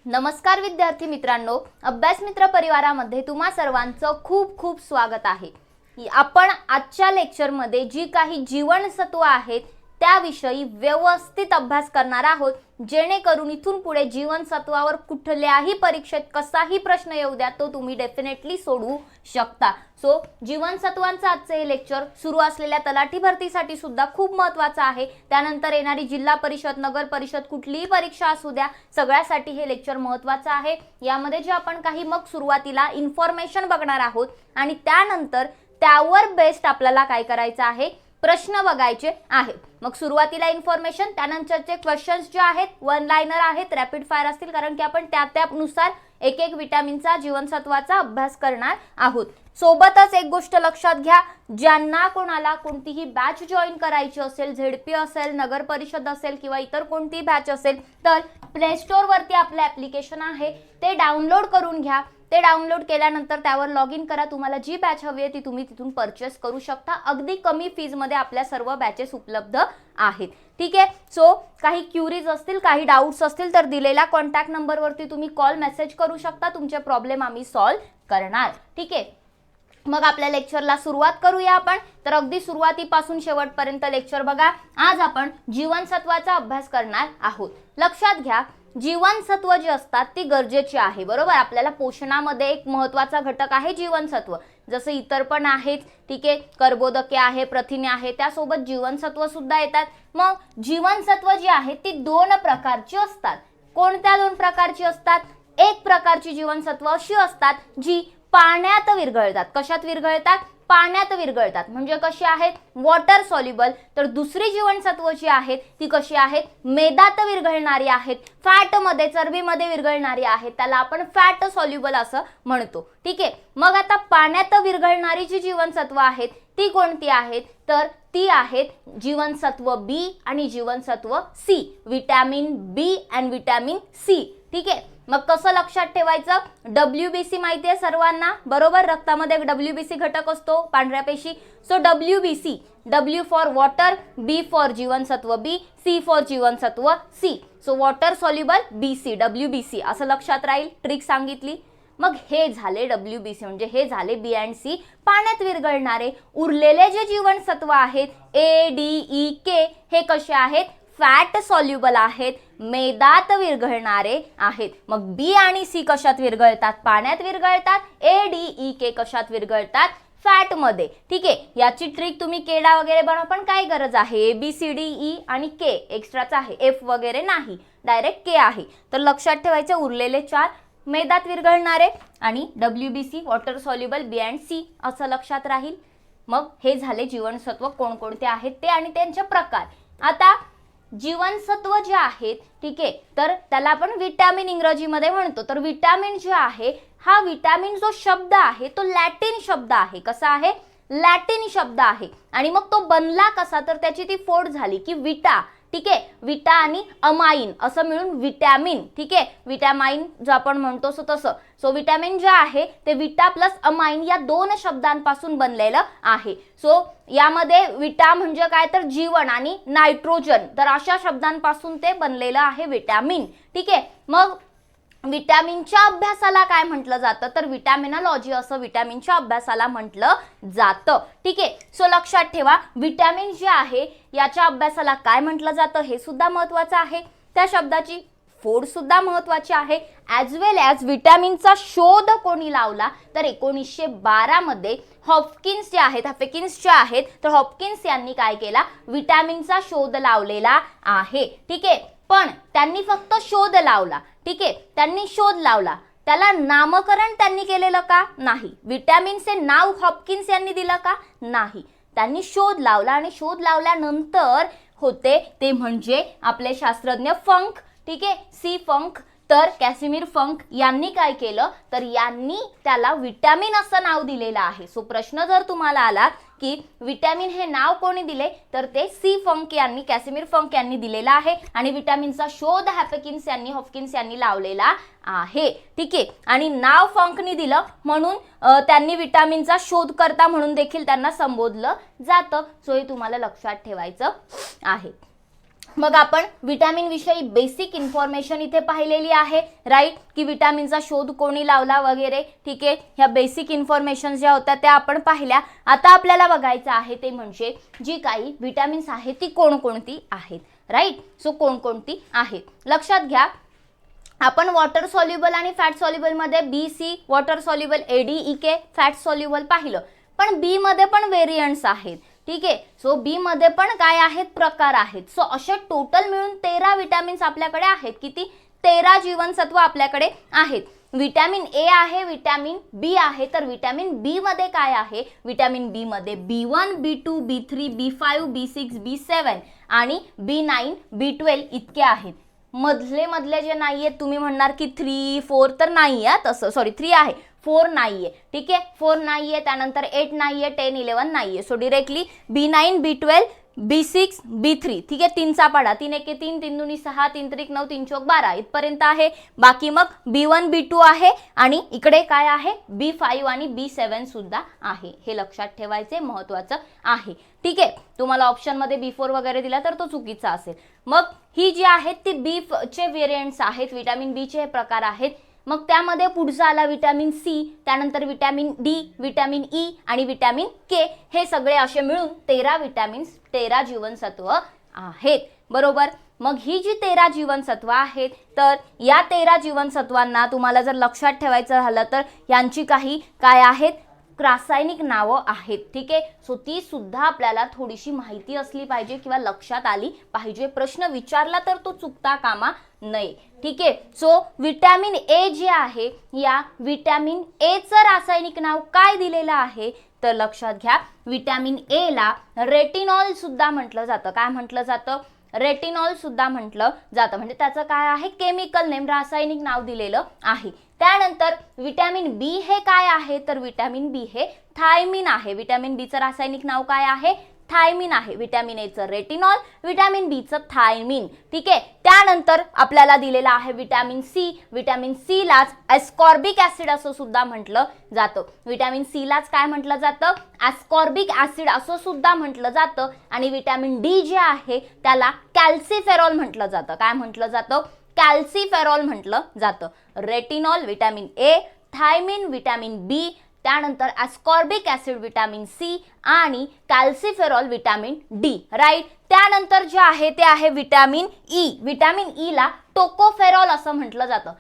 नमस्कार विद्यार्थी मित्रांनो, अभ्यास मित्र परिवारामध्ये तुम्हा सर्वांचं खूप खूप स्वागत आहे। आपण आजच्या लेक्चरमध्ये जी काही जीवनसत्व आहेत त्याविषयी व्यवस्थित अभ्यास करणार आहोत, जेणेकरून इथून पुढे जीवनसत्वावर कुठल्याही परीक्षेत कसाही प्रश्न येऊ द्या तो तुम्ही डेफिनेटली सोडवू शकता। सो जीवनसत्वांचं आजचे हे लेक्चर सुरू असलेल्या तलाठी भरतीसाठी सुद्धा खूप महत्त्वाचं आहे। त्यानंतर येणारी जिल्हा परिषद, नगर परिषद कुठलीही परीक्षा असू द्या, सगळ्यासाठी हे लेक्चर महत्त्वाचं आहे। यामध्ये जे आपण काही मग सुरुवातीला इन्फॉर्मेशन बघणार आहोत आणि त्यानंतर त्यावर बेस्ड आपल्याला काय करायचं आहे, प्रश्न बघायचे आहेत। मग सुरुवातीला इन्फॉर्मेशन, त्यानंतरचे क्वेश्चन्स जे आहेत वन लाइनर आहेत, रॅपिड फायर असतील, कारण की आपण त्यानुसार एक एक विटामिनचा, जीवनसत्वाचा अभ्यास करणार आहोत। सोबतच एक गोष्ट लक्षात घ्या, ज्यांना कोणाला कोणतीही बॅच जॉईन करायची असेल, झेडपी असेल, नगर परिषद असेल किंवा इतर कोणतीही बॅच असेल, तर प्ले स्टोर वरती आपले ॲप्लिकेशन आहे ते डाउनलोड करून घ्या। ते डाउनलोड केल्यानंतर त्यावर लॉग इन करा। तुम्हाला जी बॅच हवी आहे ती तुम्ही तिथून परचेस करू शकता। अगदी कमी फीज मध्ये आपल्या सर्व बॅचेस उपलब्ध आहेत। ठीक आहे। सो काही क्युरीज असतील, काही डाउट्स असतील तर दिलेला कॉन्टॅक्ट नंबर वरती तुम्ही कॉल मेसेज करू शकता। तुमचे प्रॉब्लेम आम्ही सॉल्व्ह करणार। ठीक आहे। मग आपल्या लेक्चरला सुरुवात करूया आपण। तर अगदी सुरुवातीपासून शेवटपर्यंत लेक्चर बघा। आज आपण जीवनसत्वाचा अभ्यास करणार आहोत। लक्षात घ्या, जीवनसत्व जे असतात ती गरजेची आहे, बरोबर। आपल्याला पोषणामध्ये एक महत्त्वाचा घटक आहे जीवनसत्व, जसे इतर पण आहेत। ठीक आहे, कर्बोदके आहे, प्रथिने आहे, त्यासोबत जीवनसत्व सुद्धा येतात। मग जीवनसत्व जी आहेत ती दोन प्रकारची असतात। कोणत्या दोन प्रकारची असतात? एक प्रकारची जीवनसत्व अशी असतात जी पाण्यात विरघळतात। कशात विरघळतात? पाण्यात विरघळतात। म्हणजे कशी आहेत? Water soluble. तर दुसरी जीवनसत्व जी आहेत ती कशी आहेत? मेदात विरघळणारी आहेत, फॅट मध्ये, चरबीमध्ये विरघळणारी आहेत। त्याला आपण फॅट सॉल्युबल असं म्हणतो। ठीक आहे। मग आता पाण्यात विरघळणारी जी जीवनसत्व आहेत ती कोणती आहेत? तर ती आहेत जीवनसत्व बी आणि जीवनसत्व सी, विटॅमिन बी आणि विटॅमिन सी। ठीक आहे। मग कसं लक्षात ठेवायचं? WBC माहिती आहे सर्वांना, बरोबर। रक्तामध्ये WBC घटक असतो, पांढऱ्या पेशी। So WBC, W for water, B for जीवनसत्व बी, C फॉर जीवनसत्व C. So water soluble BC, WBC असं लक्षात राहील। ट्रिक सांगितली। मग हे झाले WBC, म्हणजे हे झाले B आणि C, पाण्यात विरघळणारे। उरलेले जे जीवनसत्व आहेत A, D, E, K हे कसे आहेत? फॅट सॉल्युबल आहेत, मेदात विरघळणारे आहेत। मग बी आणि सी कशात विरघळतात? पाण्यात विरघळतात। A, D, E, K कशात विरघळतात? फॅट मध्ये। ठीक आहे। याची ट्रिक तुम्ही केडा वगैरे बनवा, पण काय गरज आहे? ABCDE आणि K एक्स्ट्राचा आहे, F वगैरे नाही, डायरेक्ट K आहे। तर लक्षात ठेवायचे उरलेले चार मेदात विरघळणारे आणि WBC, वॉटर सॉल्युबल, B आणि C असं लक्षात राहील। मग हे झाले जीवनसत्व कोणकोणते आहेत ते आणि त्यांचे प्रकार। आता जीवनसत्व जे आहेत, ठीक आहे, तर त्याला आपण विटॅमिन इंग्रजीमध्ये म्हणतो। तर विटॅमिन जे आहे, हा विटॅमिन जो शब्द आहे तो लॅटिन शब्द आहे। कसा आहे? लॅटिन शब्द आहे। आणि मग तो बनला कसा? तर त्याची ती फोड झाली की विटा। ठीक आहे, विटा आणि अमाइन असं मिळून विटॅमिन। ठीक आहे, विटॅमाइन जो आपण म्हणतो तसं। सो विटॅमिन जे आहे ते विटा प्लस अमाइन या दोन शब्दांपासून बनलेलं आहे। सो यामध्ये विटा म्हणजे काय? तर जीवन आणि नायट्रोजन, तर अशा शब्दांपासून ते बनलेलं आहे विटॅमिन। ठीक आहे। मग विटॅमिनच्या अभ्यासाला काय म्हटलं जातं? तर विटॅमिनॉलॉजी असं विटॅमिनच्या अभ्यासाला म्हटलं जातं। ठीक आहे। सो लक्षात ठेवा, विटॅमिन जे आहे याच्या अभ्यासाला काय म्हटलं जातं हे सुद्धा महत्त्वाचं आहे। त्या शब्दाची फोड सुद्धा महत्त्वाची आहे। ॲज वेल ॲज विटॅमिनचा शोध कोणी लावला? तर 1912 मध्ये हॉपकिन्स जे आहेत, हॉपकिन्स जे आहेत, तर हॉपकिन्स यांनी काय केला? विटॅमिनचा शोध लावलेला आहे। ठीक आहे। पण त्यांनी फक्त शोध लावला। ठीक आहे, त्यांनी शोध लावला, त्याला नामकरण त्यांनी केलेलं का? नाही। विटॅमिनचे नाव हॉपकिन्स यांनी दिलं का? नाही। त्यांनी शोध लावला आणि शोध लावल्यानंतर होते ते म्हणजे आपले शास्त्रज्ञ फंक। ठीक आहे, सी फंक। तर कॅसिमिर फंक यांनी काय केलं? तर यांनी त्याला विटॅमिन असं नाव दिलेलं आहे। सो प्रश्न जर तुम्हाला आला की विटॅमिन हे नाव कोणी दिले, तर ते सी फंक यांनी, कॅसिमिर फंक यांनी दिलेला आहे। आणि विटॅमिनचा शोध हॉपकिन्स यांनी, हॉपकिन्स यांनी लावलेला आहे। ठीक आहे। आणि नाव फंकनी दिलं म्हणून त्यांनी विटॅमिनचा शोधकर्ता म्हणून देखील त्यांना संबोधलं जातं। सो हे तुम्हाला लक्षात ठेवायचं आहे। मग आपण विटॅमिन विषयी बेसिक इन्फॉर्मेशन इथे पाहिलेली आहे, राईट, की विटॅमिनचा शोध कोणी लावला वगैरे, ठीक आहे. ह्या बेसिक इन्फॉर्मेशन ज्या होत्या त्या आपण पाहिल्या. आता आपल्याला बघायचं आहे ते म्हणजे जी काही विटॅमिन्स आहेत ती कोणकोणती आहेत, राईट. सो कोणकोणती आहेत लक्षात घ्या. आपण वॉटर सॉल्युबल आणि फॅट सॉल्युबल मध्ये B C water soluble, ADEK fat soluble पाहिलं, पण बी मध्ये पण व्हेरियंट्स आहेत, ठीक आहे. सो बी मध्ये पण काय आहेत, प्रकार आहेत. सो असे टोटल मिळून 13 विटॅमिन्स आपल्याकडे आहेत. किती? 13 जीवनसत्व आपल्याकडे आहेत. विटॅमिन ए आहे, विटॅमिन बी आहे. तर विटॅमिन बी मध्ये काय आहे? विटॅमिन बी मध्ये B1, B2, B3, B5, B6, B7 आणि B9, B12 इतके आहेत. मधले जे नाही आहेत तुम्ही म्हणणार की 3, 4 तर नाही आहे, तसं सॉरी 3 आहे, 4 नाही आहे, ठीक आहे. 4 नाही आहे, त्यानंतर 8 नाही आहे, 10, 11 नाही आहे. So directly B9, B12, B6, B3, ठीक आहे. 3चा पाडा, 3 1 3, 3 2 6, 3 3 9, 3 4 12 इथपर्यंत आहे. बाकी मग B1, B2 आहे आणि इकडे काय आहे, B5 आणि B7 सुद्धा आहे. हे लक्षात ठेवायचे, महत्त्वाचं आहे, ठीक आहे. तुम्हाला ऑप्शनमध्ये B4 वगैरे दिला तर तो चुकीचा असेल. मग ही जी आहेत ती बी चे व्हेरियंट्स आहेत, विटॅमिन बी चे हे प्रकार आहेत. मग त्यामध्ये पुढचा आला विटॅमिन सी, त्यानंतर विटॅमिन डी, विटॅमिन ई आणि विटॅमिन के. हे सगळे असे मिळून 13 विटॅमिन्स, 13 जीवनसत्व आहेत, बरोबर. मग ही जी 13 जीवनसत्व आहेत, तर या 13 जीवनसत्वांना तुम्हाला जर लक्षात ठेवायचं झालं तर यांची काही काय आहेत, रासायनिक नावं आहेत, ठीक आहे. सो ती सुद्धा आपल्याला थोडीशी माहिती असली पाहिजे किंवा लक्षात आली पाहिजे. प्रश्न विचारला तर तो चुकता कामा नये, ठीक आहे. सो विटॅमिन ए जे आहे, या विटॅमिन ए चं रासायनिक नाव काय दिलेलं आहे तर लक्षात घ्या. विटॅमिन ए ला रेटिनॉल सुद्धा म्हटलं जातं. काय म्हटलं जातं? रेटिनॉल सुद्धा म्हटलं जातं. म्हणजे त्याचं काय आहे, केमिकल नेम, रासायनिक नाव दिलेलं आहे. त्यानंतर विटॅमिन बी हे काय आहे तर विटॅमिन बी हे थायमिन आहे. विटॅमिन बी चं रासायनिक नाव काय आहे? थायमिन आहे. विटॅमिन ए चं रेटिनॉल, विटॅमिन बी चं थायमिन, ठीक आहे. त्यानंतर आपल्याला दिलेला आहे विटॅमिन सी. विटॅमिन सी लाच एस्कॉर्बिक ऍसिड असं सुद्धा म्हटलं जातं. विटॅमिन सी लाच काय म्हटलं जातं? एस्कॉर्बिक ऍसिड असं सुद्धा म्हटलं जातं. आणि विटॅमिन डी जे आहे त्याला कॅल्सिफेरॉल म्हटलं जातं. काय म्हटलं जातं? कॅल्सिफेरॉल म्हटलं जातं. Retinol vitamin A, thiamine vitamin B, त्यानंतर एस्कॉर्बिक ऍसिड विटॅमिन सी आणि कॅल्सिफेरॉल विटॅमिन डी, राईट. त्यानंतर जे आहे ते आहे विटॅमिन ई. विटॅमिन ई ला टोकोफेरॉल असं म्हटलं जातं.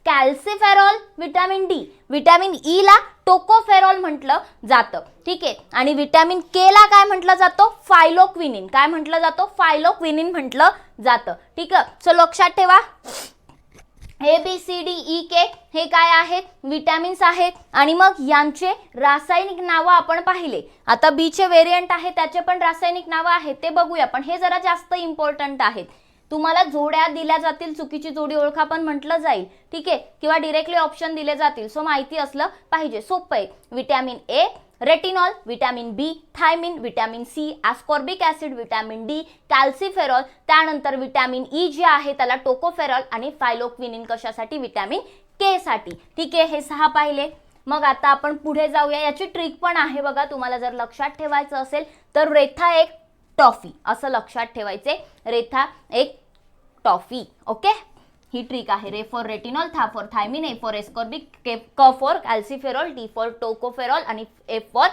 कॅल्सिफेरॉल विटॅमिन डी, विटॅमिन ई ला टोकोफेरॉल म्हटलं जातं, ठीक आहे. आणि विटॅमिन के ला काय म्हटलं जातं? फायलोक्विनिन. काय म्हटलं जातं? फायलोक्विनिन म्हटलं जातं, ठीक आहे. सो लक्षात ठेवा, ABCDEK हे काय आहेत? विटॅमिन्स आहेत. आणि मग यांचे रासायनिक नावं आपण पाहिले. आता बी चे व्हेरियंट आहे त्याचे पण रासायनिक नावं आहेत, ते बघूया. पण हे जरा जास्त इम्पॉर्टंट आहेत. तुम्हाला जोड्या दिल्या जातील, चुकीची जोडी ओळखा पण म्हटलं जाईल, ठीक आहे, किंवा डिरेक्टली ऑप्शन दिले जातील. सो माहिती असलं पाहिजे, सोपं आहे. Vitamin A, retinol, vitamin B, thiamine, vitamin C, ascorbic acid, vitamin D, calciferol, त्यानंतर विटॅमिन ई जे आहे त्याला टोकोफेरॉल आणि फायलोक्विनिन कशासाठी? विटॅमिन के साठी, ठीक आहे. हे 6 पाहिले. मग आता आपण पुढे जाऊया. याची ट्रिक पण आहे बघा, तुम्हाला जर लक्षात ठेवायचं असेल तर रेथा एक टॉफी असं लक्षात ठेवायचे. रेथा एक टॉफी, ओके. ही ट्रिक आहे. रे फॉर रेटिनॉल, था for thiamine, A for ascorbic, क for calciferol, T for tocopherol आणि एफ फॉर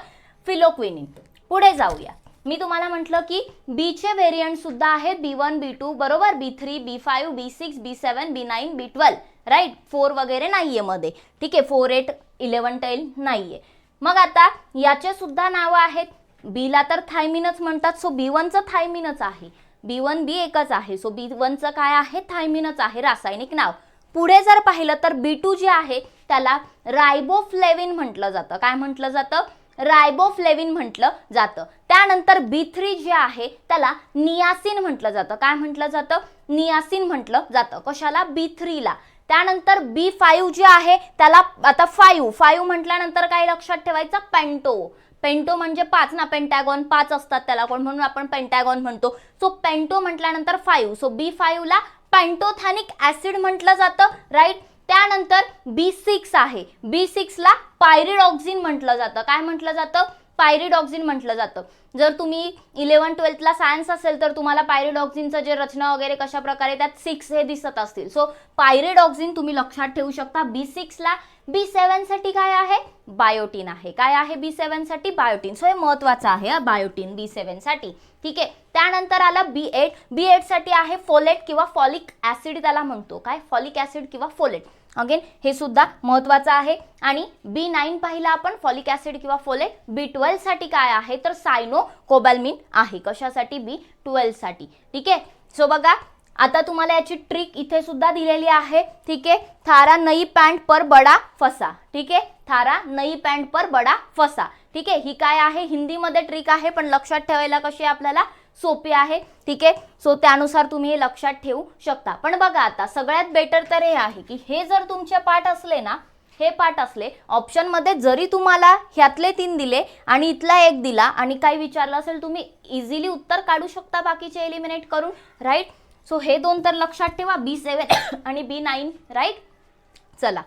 फिलोक्विनिन. पुढे जाऊया. मी तुम्हाला म्हटलं की बी चे व्हेरियंट सुद्धा आहेत. B1, B2 बरोबर, B3, B5, B6, B7, B9, B12, right. 4 वगैरे नाहीये मध्ये, ठीक आहे. 4, 8, 11, 10 नाहीये. मग आता याचे सुद्धा नावं आहेत. बीला तर थायमिनच म्हणतात, सो B1 चं थायमिनच आहे. B1 बी एकच आहे, सो B1 चं काय आहे? थायमिनच आहे रासायनिक नाव. पुढे जर पाहिलं तर B2 जे आहे त्याला रायबोफ्लेविन म्हटलं जातं. काय म्हटलं जातं? रायबोफ्लेविन म्हटलं जातं. त्यानंतर B3 जे आहे त्याला नियासिन म्हटलं जातं. काय म्हटलं जातं? नियासिन म्हटलं जातं. कशाला? B3 ला. त्यानंतर B5 जे आहे त्याला आता 5 म्हटल्यानंतर काय लक्षात ठेवायचं? पेंटो. पेंटो म्हणजे 5 ना, पेंटॅगॉन 5 असतात त्याला कोण, म्हणून आपण पेंटॅगॉन म्हणतो. सो पेंटो म्हटल्यानंतर 5, सो B5 ला पेंटोथॅनिक ऍसिड म्हटलं जातं, राईट. त्यानंतर B6 आहे. B6 ला पायरिडॉक्सिन म्हटलं जातं. काय म्हटलं जातं? पायरिडॉक्सिन म्हटलं जातं. जर तुम्ही 11-12ला सायन्स असेल तर तुम्हाला पायरिडॉक्सिनचं जे रचना वगैरे कशा प्रकारे त्यात 6 हे दिसत असतील. सो पायरिडॉक्सिन तुम्ही लक्षात ठेवू शकता. B6ला B7 साठी काय आहे, बायोटीन आहे. काय आहे B7 साठी, बायोटीन. सो हे महत्वाचं आहे बायोटीन B7 साठी. ठीक आहे. त्यानंतर आला B8 साठी आहे फोलेट किंवा फॉलिक ऍसिड त्याला म्हणतो. काय, फॉलिक ऍसिड किंवा फोलेट. अगेन हे सुद्धा महत्वाचं आहे. आणि B9 पाहिला आपण, फॉलिक ऍसिड किंवा फोलेट. B12 साठी काय आहे तर सायनोकोबॅल्मिन आहे. कशासाठी, B12 साठी. ठीक आहे. सो बघा आता तुम्हाला याची ट्रिक इथे सुद्धा दिलेली आहे. ठीक आहे. थारा नई पैंट पर बडा फसा. ठीक आहे. थारा नई पैंट पर बडा फसा. ठीक आहे. ही काय आहे, हिंदीमध्ये ट्रिक आहे पण लक्षात ठेवायला कशी आपल्याला सोपी आहे. ठीक आहे. सो त्यानुसार तुम्ही हे लक्षात ठेवू शकता. पण बघा आता सगळ्यात बेटर तर हे आहे की हे जर तुमचे पाठ असले ना, हे पाठ असले ऑप्शन मध्ये जरी तुम्हाला ह्यातले 3 दिले आणि इथला 1 दिला आणि काही विचारलं असेल, तुम्ही इझिली उत्तर काढू शकता बाकीचे एलिमिनेट करून. राईट. सो हे 2 तर लक्षात ठेवा, B7 आणि B9. राईट. चला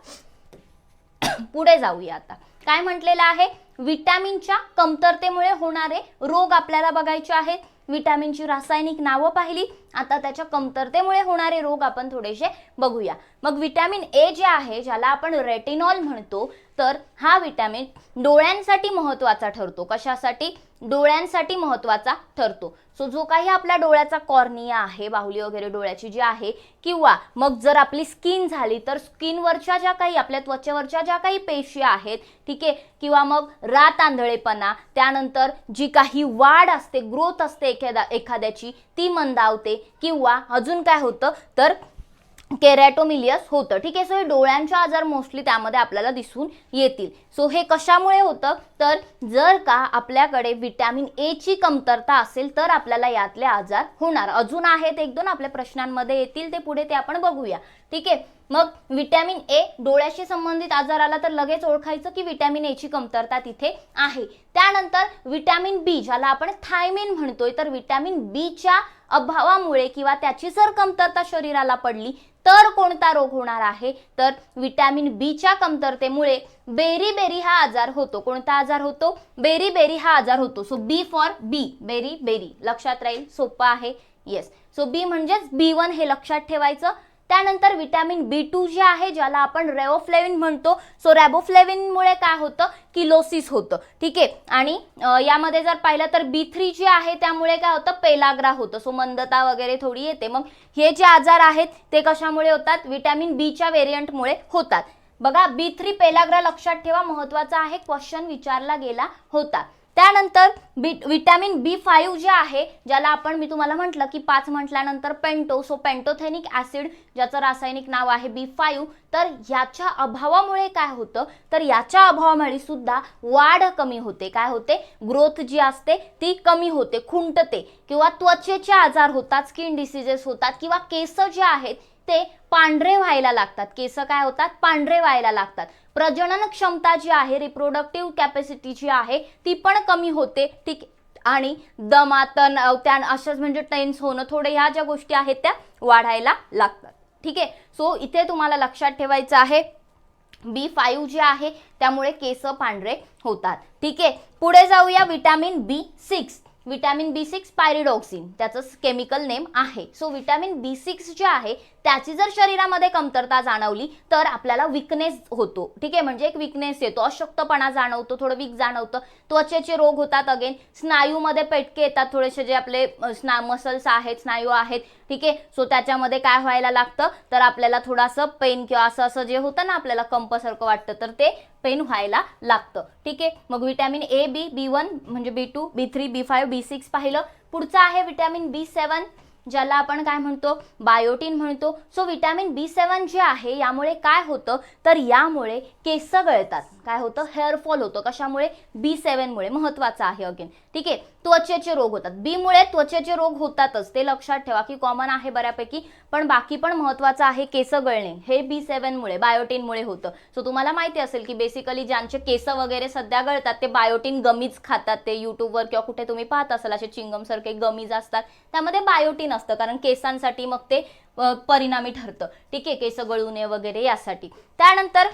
पुढे जाऊया. आता काय म्हटलेलं आहे, विटॅमिनच्या कमतरतेमुळे होणारे रोग आपल्याला बघायचे आहेत. विटॅमिनची रासायनिक नावं पाहिली. आता त्याच्या कमतरतेमुळे होणारे रोग आपण थोडेसे बघूया. मग विटॅमिन ए जे आहे, ज्याला आपण रेटिनॉल म्हणतो, तर हा विटॅमिन डोळ्यांसाठी महत्त्वाचा ठरतो. कशासाठी, डोळ्यांसाठी महत्त्वाचा ठरतो. सो जो काही आपल्या डोळ्याचा कॉर्निया आहे, बाहुली वगैरे डोळ्याची जी आहे, किंवा मग जर आपली स्किन झाली तर स्किनवरच्या ज्या काही आपल्या त्वचेवरच्या ज्या काही पेशी आहेत, ठीक आहे, किंवा मग रात आंधळेपणा, त्यानंतर जी काही वाढ असते, ग्रोथ असते एखाद्याची, ती मंदावते. किंवा अजून काय होतं तर केरॅटोमिलियस होतं. ठीक आहे. सो हे डोळ्यांचे आजार मोस्टली त्यामध्ये आपल्याला दिसून येतील. सो हे कशामुळे होतं तर जर का आपल्याकडे विटॅमिन ए ची कमतरता असेल तर आपल्याला यातले आजार होणार. अजून आहेत 1-2 आपल्या प्रश्नांमध्ये येतील, ते पुढे ते आपण बघूया. ठीक आहे. मग विटॅमिन ए डोळ्याशी संबंधित आजार आला तर लगेच ओळखायचं की विटॅमिन ए ची कमतरता तिथे आहे. त्यानंतर विटॅमिन बी, ज्याला आपण थायमिन म्हणतोय, तर विटॅमिन बी च्या अभावामुळे किंवा त्याची जर कमतरता शरीराला पडली तर कोणता रोग होणार आहे तर विटॅमिन बी च्या कमतरतेमुळे बेरी हा आजार होतो. कोणता आजार होतो, बेरी हा आजार होतो. So B for B, beri. लक्षात राहील, सोपं आहे. येस. सो बी म्हणजेच B1 हे लक्षात ठेवायचं. त्यानंतर विटॅमिन B2 जे आहे, ज्याला आपण रेबोफ्लेविन म्हणतो. सो रेबोफ्लेविन मुळे काय होतं, किलोसिस होतं. ठीक आहे. आणि यामध्ये जर पाहिलं तर B3 जे आहे त्यामुळे काय होतं, पेलाग्रा होतं. सो मंदता वगैरे थोडी येते. मग हे जे आजार आहेत ते कशामुळे होतात, विटॅमिन बी च्या व्हेरियंटमुळे होतात. बघा B3 पेलाग्रा लक्षात ठेवा, महत्वाचा आहे, क्वेश्चन विचारला गेला होता. त्यानंतर विटॅमिन B5 जे आहे, ज्याला आपण, मी तुम्हाला म्हटलं की 5 म्हटल्यानंतर पेंटो, सो पेंटोथेनिक ऍसिड, ज्याचं रासायनिक नाव आहे B5, तर याच्या अभावामुळे काय होतं तर याच्या अभावामुळे सुद्धा वाढ कमी होते. काय होते, ग्रोथ जी असते ती कमी होते, खुंटते, किंवा त्वचेचे आजार होतात, स्किन डिसीजेस होतात, किंवा केस जे आहेत ते पांढरे व्हायला लागतात. केस काय होतात, पांढरे व्हायला लागतात. प्रजनन क्षमता जी आहे, रिप्रोडक्टिव्ह कॅपॅसिटी जी आहे ती पण कमी होते. ठीक. आणि दमा, तणाव, अशाच म्हणजे टेन्स होणं, थोडे ह्या ज्या गोष्टी आहेत त्या वाढायला लागतात. ठीक आहे. सो इथे तुम्हाला लक्षात ठेवायचं आहे B5 जे आहे त्यामुळे केस पांढरे होतात. ठीक आहे. पुढे जाऊया. Vitamin B6. Vitamin B6 pyridoxine त्याचं केमिकल नेम आहे. सो विटॅमिन B6 जे आहे त्याची जर शरीरामध्ये कमतरता जाणवली तर आपल्याला विकनेस होतो. ठीक आहे. म्हणजे एक विकनेस येतो, अशक्तपणा जाणवतो, थोडं वीक जाणवतं, त्वचेचे रोग होतात. अगेन स्नायूमध्ये पेटके येतात, थोडेसे जे आपले मसल्स आहेत, स्नायू आहेत. ठीक आहे. सो त्याच्यामध्ये काय व्हायला लागतं तर आपल्याला थोडंसं पेन किंवा असं जे होतं ना, आपल्याला कंपसारखं वाटतं, तर ते पेन व्हायला लागतं. ठीक आहे. मग विटॅमिन ए, बी, B1 म्हणजे B2, B3, B5, B6 पाहिलं. पुढचं आहे विटॅमिन B7, ज्याला आपण काय म्हणतो, बायोटीन म्हणतो. सो विटॅमिन B7 जे आहे यामुळे काय होतं तर यामुळे केस गळतात. काय होतं, हेअरफॉल होतं. कशामुळे, B7 मुळे. महत्वाचं आहे अगेन. ठीक आहे. त्वचेचे रोग होतात. बी मुळे त्वचेचे रोग होतातच, ते लक्षात ठेवा की कॉमन आहे बऱ्यापैकी. पण बाकी पण महत्वाचं आहे, केस गळणे हे B7 मुळे, बायोटीन मुळे होतं. सो तुम्हाला माहिती असेल की बेसिकली ज्यांचे केस वगैरे सध्या गळतात ते बायोटीन गमीज खातात. ते युट्यूबवर किंवा कुठे तुम्ही पाहत असाल, असे चिंगम सारखे गमीज असतात, त्यामध्ये बायोटीन असतं, कारण केसांसाठी मग ते परिणामी ठरतं. ठीक आहे. केस गळू नये वगैरे यासाठी. त्यानंतर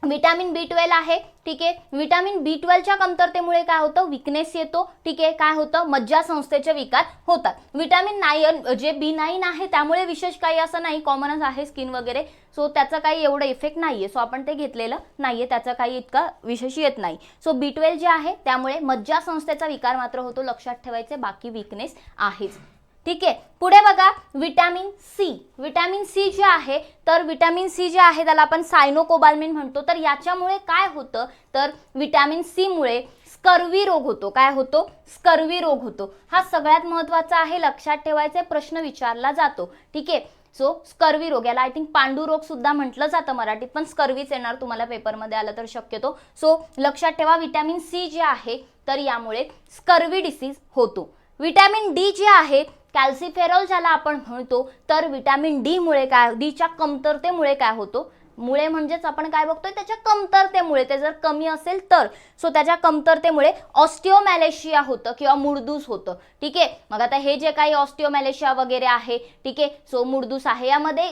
विटॅमिन B12 आहे, ठीक आहे. विटॅमिन B12च्या कमतरतेमुळे काय होतं, विकनेस येतो, ठीक आहे. काय होतं, मज्जासंस्थेचे विकार होतात. विटॅमिन 9 जे B9 आहे त्यामुळे विशेष काही असं नाही, कॉमनच आहे स्किन वगैरे, सो त्याचा काही एवढं इफेक्ट नाहीये, सो आपण ते घेतलेलं नाहीये, त्याचा काही इतका विशेष येत नाही. सो B12 जे आहे त्यामुळे मज्जासंस्थेचा विकार मात्र होतो, लक्षात ठेवायचे, बाकी विकनेस आहेच, ठीक आहे. पुढे बघा विटॅमिन सी. विटॅमिन सी जे आहे तर विटॅमिन सी जे आहे त्याला आपण सायनोकोबाल्मिन म्हणतो. तर याच्यामुळे काय होतं, तर विटॅमिन सी मुळे स्कर्वी रोग होतो. काय होतो, स्कर्वी रोग होतो. हा सगळ्यात महत्त्वाचा आहे, लक्षात ठेवायचे, प्रश्न विचारला जातो, ठीक आहे. सो स्कर्वी रोग, याला आय थिंक पांडुरोग सुद्धा म्हटलं जातं मराठीत, पण स्कर्वीच येणार तुम्हाला पेपरमध्ये आलं तर शक्यतो. सो लक्षात ठेवा विटॅमिन सी जे आहे तर यामुळे स्कर्वी डिसीज होतो. विटॅमिन डी जे आहे कॅल्सिफेरॉल ज्याला आपण म्हणतो, तर विटॅमिन डी मुळे काय, डीच्या कमतरतेमुळे काय होतो, मुळे म्हणजेच आपण काय बघतोय त्याच्या कमतरतेमुळे, ते जर कमी असेल तर, सो त्याच्या कमतरतेमुळे ऑस्टिओमॅलेशिया होतं किंवा मुडदूस होतं, ठीक आहे. मग आता हे जे काही ऑस्टिओमॅलेशिया वगैरे आहे, ठीक आहे, सो मुडदूस आहे, यामध्ये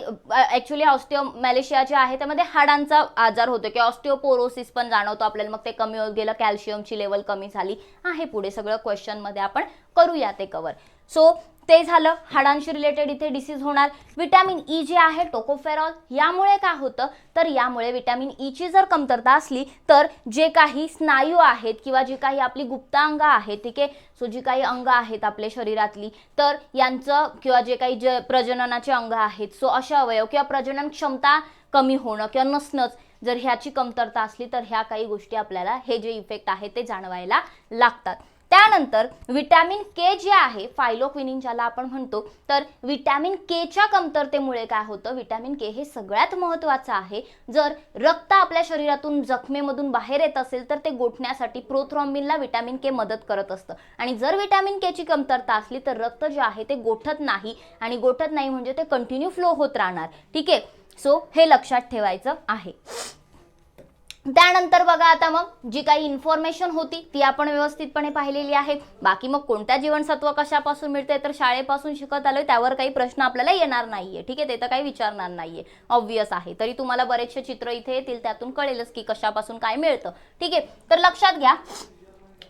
ऍक्च्युली ऑस्टिओमॅलेशिया जे आहे त्यामध्ये हाडांचा आजार होतो किंवा ऑस्टिओपोरोसिस पण जाणवतो आपल्याला, मग ते कमी होत गेलं, कॅल्शियमची लेवल कमी झाली आहे, पुढे सगळं क्वेश्चन मध्ये आपण करूया ते कव्हर. सो ते झालं, हाडांशी रिलेटेड इथे डिसीज होणार. विटॅमिन ई जे आहे टोकोफेरॉल, यामुळे काय होतं, तर यामुळे विटॅमिन ई ची जर कमतरता असली तर जे काही स्नायू आहेत किंवा जी काही आपली गुप्तांग आहेत, ठीक आहे, सो जी काही अंग आहेत आपल्या शरीरातली, तर यांचं किंवा जे काही जे प्रजननाचे अंग आहेत, सो अशा अवयव किंवा प्रजनन क्षमता कमी होणं किंवा नसणंच, जर ह्याची कमतरता असली तर ह्या काही गोष्टी आपल्याला, हे जे इफेक्ट आहे ते जाणवायला लागतात. त्यानंतर विटॅमिन के जे आहे फायलोक्विनिन ज्याला आपण म्हणतो, तर विटॅमिन के च्या कमतरतेमुळे काय होतं, विटॅमिन के हे सगळ्यात महत्त्वाचं आहे. जर रक्त आपल्या शरीरातून जखमेमधून बाहेर येत असेल तर ते गोठण्यासाठी प्रोथ्रॉम्बिनला विटॅमिन के मदत करत असतं, आणि जर विटॅमिन के ची कमतरता असली तर रक्त जे आहे ते गोठत नाही, आणि गोठत नाही म्हणजे ते कंटिन्यू फ्लो होत राहणार, ठीक आहे. सो हे लक्षात ठेवायचं आहे. त्यानंतर बघा आता मग जी काही इन्फॉर्मेशन होती ती आपण व्यवस्थितपणे पाहिलेली आहे. बाकी मग कोणत्या जीवनसत्व कशापासून मिळते तर शाळेपासून शिकत आलोय, त्यावर काही प्रश्न आपल्याला येणार नाहीये, ठीक आहे, ते तर काही विचारणार नाहीये, ऑब्वियस आहे. तरी तुम्हाला बरेचसे चित्र इथे येतील, त्यातून कळेलच की कशापासून काय मिळतं, ठीक आहे. तर लक्षात घ्या,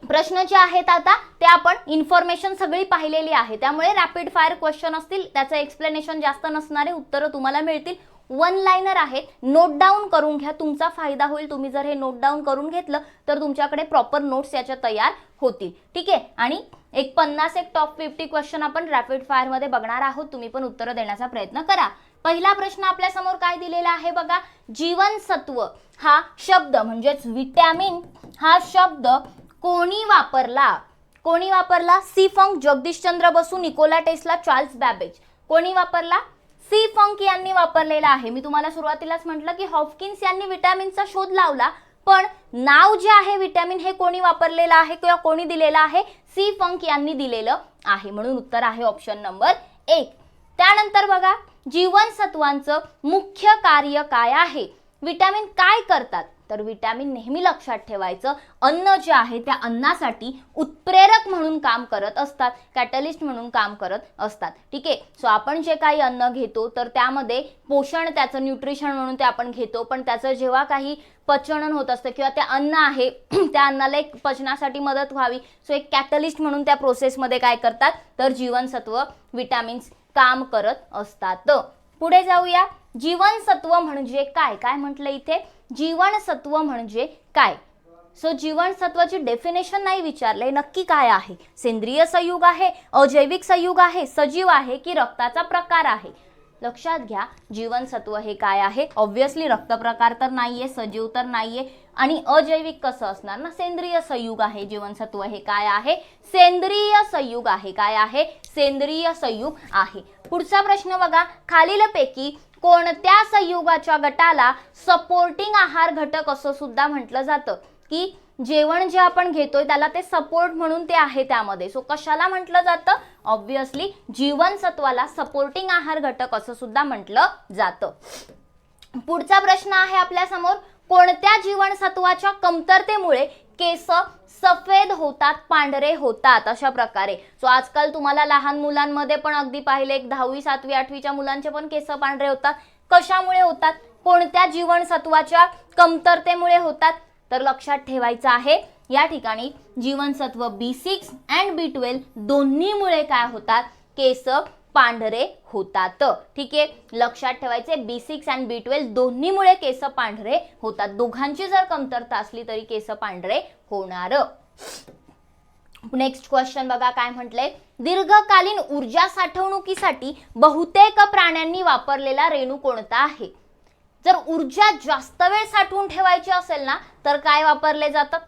प्रश्न जे आहेत आता ते आपण इन्फॉर्मेशन सगळी पाहिलेली आहे, त्यामुळे रॅपिड फायर क्वेश्चन असतील, त्याचं एक्सप्लेनेशन जास्त नसणारे उत्तरं तुम्हाला मिळतील. वन लाइनर आहेत, नोट डाऊन करून घ्या, तुमचा फायदा होईल. तुम्ही जर हे नोट डाऊन करून घेतलं तर तुमच्याकडे प्रॉपर नोट्स याच्या तयार होतील, ठीक आहे. आणि एक 50 एक टॉप 50 क्वेश्चन आपण रॅपिड फायर मध्ये बघणार आहोत, तुम्ही पण उत्तर देण्याचा प्रयत्न करा. पहिला प्रश्न आपल्या समोर काय दिलेला आहे बघा, जीवनसत्व हा शब्द म्हणजेच विटॅमिन हा शब्द कोणी वापरला, कोणी वापरला, सी फंक, जगदीशचंद्र बसू, निकोला टेस्ला, चार्ल्स बॅबेज. कोणी वापरला, सी फंक यांनी वापरलेला आहे. मी तुम्हाला सुरुवातीलाच म्हटलं की हॉपकिन्स यांनी विटॅमिनचा शोध लावला, पण नाव जे आहे विटॅमिन हे कोणी वापरलेलं आहे किंवा कोणी दिलेलं आहे, सी फंक यांनी दिलेलं आहे, म्हणून उत्तर आहे ऑप्शन नंबर 1. त्यानंतर बघा, जीवनसत्वांचं मुख्य कार्य काय आहे, विटॅमिन काय करतात, तर विटॅमिन नेहमी लक्षात ठेवायचं, अन्न जे आहे त्या अन्नासाठी उत्प्रेरक म्हणून काम करत असतात, कॅटलिस्ट म्हणून काम करत असतात, ठीक आहे. सो आपण जे काही अन्न घेतो तर त्यामध्ये पोषण, त्याचं न्यूट्रिशन म्हणून ते आपण घेतो, पण त्याचं जेव्हा काही पचन होत असतं किंवा ते अन्न आहे त्या अन्नाला एक पचनासाठी मदत व्हावी, सो एक कॅटलिस्ट म्हणून त्या प्रोसेसमध्ये काय करतात तर जीवनसत्व विटॅमिन्स काम करत असतात. पुढे जाऊया, जीवनसत्व म्हणजे काय, काय म्हटलं इथे, जीवनसत्व म्हणजे काय. सो जीवनसत्वाची डेफिनेशन नाही विचारले, नक्की काय आहे, सेंद्रिय संयुग आहे, अजैविक संयुग आहे, सजीव आहे की रक्ताचा प्रकार आहे. लक्षात घ्या, जीवनसत्व हे काय आहे, ऑब्विसली रक्त प्रकार तर नाहीये, सजीव तर नाहीये, आणि अजैविक कसं असणार ना, सेंद्रिय संयुग आहे. जीवनसत्व हे काय आहे, सेंद्रिय संयुग आहे. काय आहे, सेंद्रिय संयुग आहे. पुढचा प्रश्न बघा, खालीलपैकी कोणत्या संयुगाच्या गटाला सपोर्टिंग आहार घटक असं सुद्धा म्हटलं जातं, की जेवण जे आपण घेतोय त्याला ते सपोर्ट म्हणून ते आहे त्यामध्ये. सो कशाला म्हटलं जातं, ऑब्विसली जीवनसत्वाला सपोर्टिंग आहार घटक असं सुद्धा म्हटलं जातं. पुढचा प्रश्न आहे आपल्या समोर, कोणत्या जीवनसत्वाच्या कमतरतेमुळे केस सफेद होतात, पांढरे होतात, अशा प्रकारे. सो आजकाल तुम्हाला लहान मुलांमध्ये पण अगदी पाहिले, एक 10वी 7वी 8वीच्या मुलांचे पण केस पांढरे होतात. कशामुळे होतात, कोणत्या जीवनसत्वाच्या कमतरतेमुळे होतात? तर लक्षात ठेवायचं आहे या ठिकाणी जीवनसत्व B6 अँड B12 दोन्हीमुळे काय होतात? केस पांढरे होतात. ठीक आहे, लक्षात ठेवायचे B6 अँड B12 दोन्हीमुळे केस पांढरे होतात. दोघांची जर कमतरता असली तरी केस पांढरे होणार. नेक्स्ट क्वेश्चन बघा काय म्हटलंय. दीर्घकालीन ऊर्जा साठवणुकीसाठी बहुतेक प्राण्यांनी वापरलेला रेणू कोणता आहे? जर ऊर्जा जास्त वेळ साठवून ठेवायची असेल ना तर काय वापरले जातात?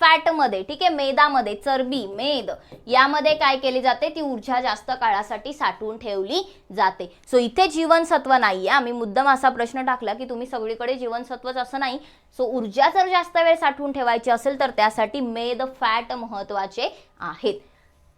फॅटमध्ये. ठीक आहे, मेदामध्ये, चरबी, मेद यामध्ये काय केली जाते? ती ऊर्जा जास्त काळासाठी साठवून ठेवली जाते. सो इथे जीवनसत्व नाहीये. आम्ही मुद्दाम असा प्रश्न टाकला की तुम्ही सगळीकडे जीवनसत्वच असं नाही. सो ऊर्जा जर जास्त वेळ साठवून ठेवायची असेल तर त्यासाठी मेद, फॅट महत्वाचे आहेत.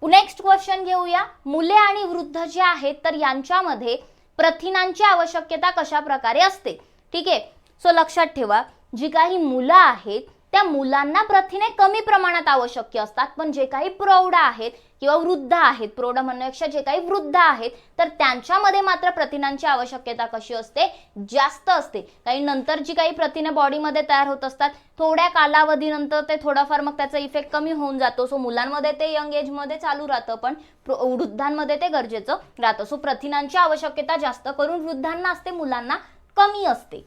नेक्स्ट क्वेश्चन घेऊया. मुले आणि वृद्ध जे आहेत तर यांच्यामध्ये प्रथिनांची आवश्यकता कशा प्रकारे असते? ठीक आहे, सो लक्षात ठेवा जी काही मुलं आहेत त्या मुलांना प्रथिने कमी प्रमाणात आवश्यक असतात, पण जे काही प्रौढ आहेत किंवा वृद्ध आहेत, प्रौढ म्हणण्यापेक्षा जे काही वृद्ध आहेत तर त्यांच्यामध्ये मात्र प्रथिनांची आवश्यकता कशी असते? जास्त असते. काही नंतर जी काही प्रथिने बॉडीमध्ये तयार होत असतात थोड्या कालावधीनंतर ते थोडाफार मग त्याचा इफेक्ट कमी होऊन जातो. सो मुलांमध्ये ते यंग एज मध्ये चालू राहतं, पण वृद्धांमध्ये ते गरजेचं राहतं. सो प्रथिनांची आवश्यकता जास्त करून वृद्धांना असते, मुलांना कमी असते.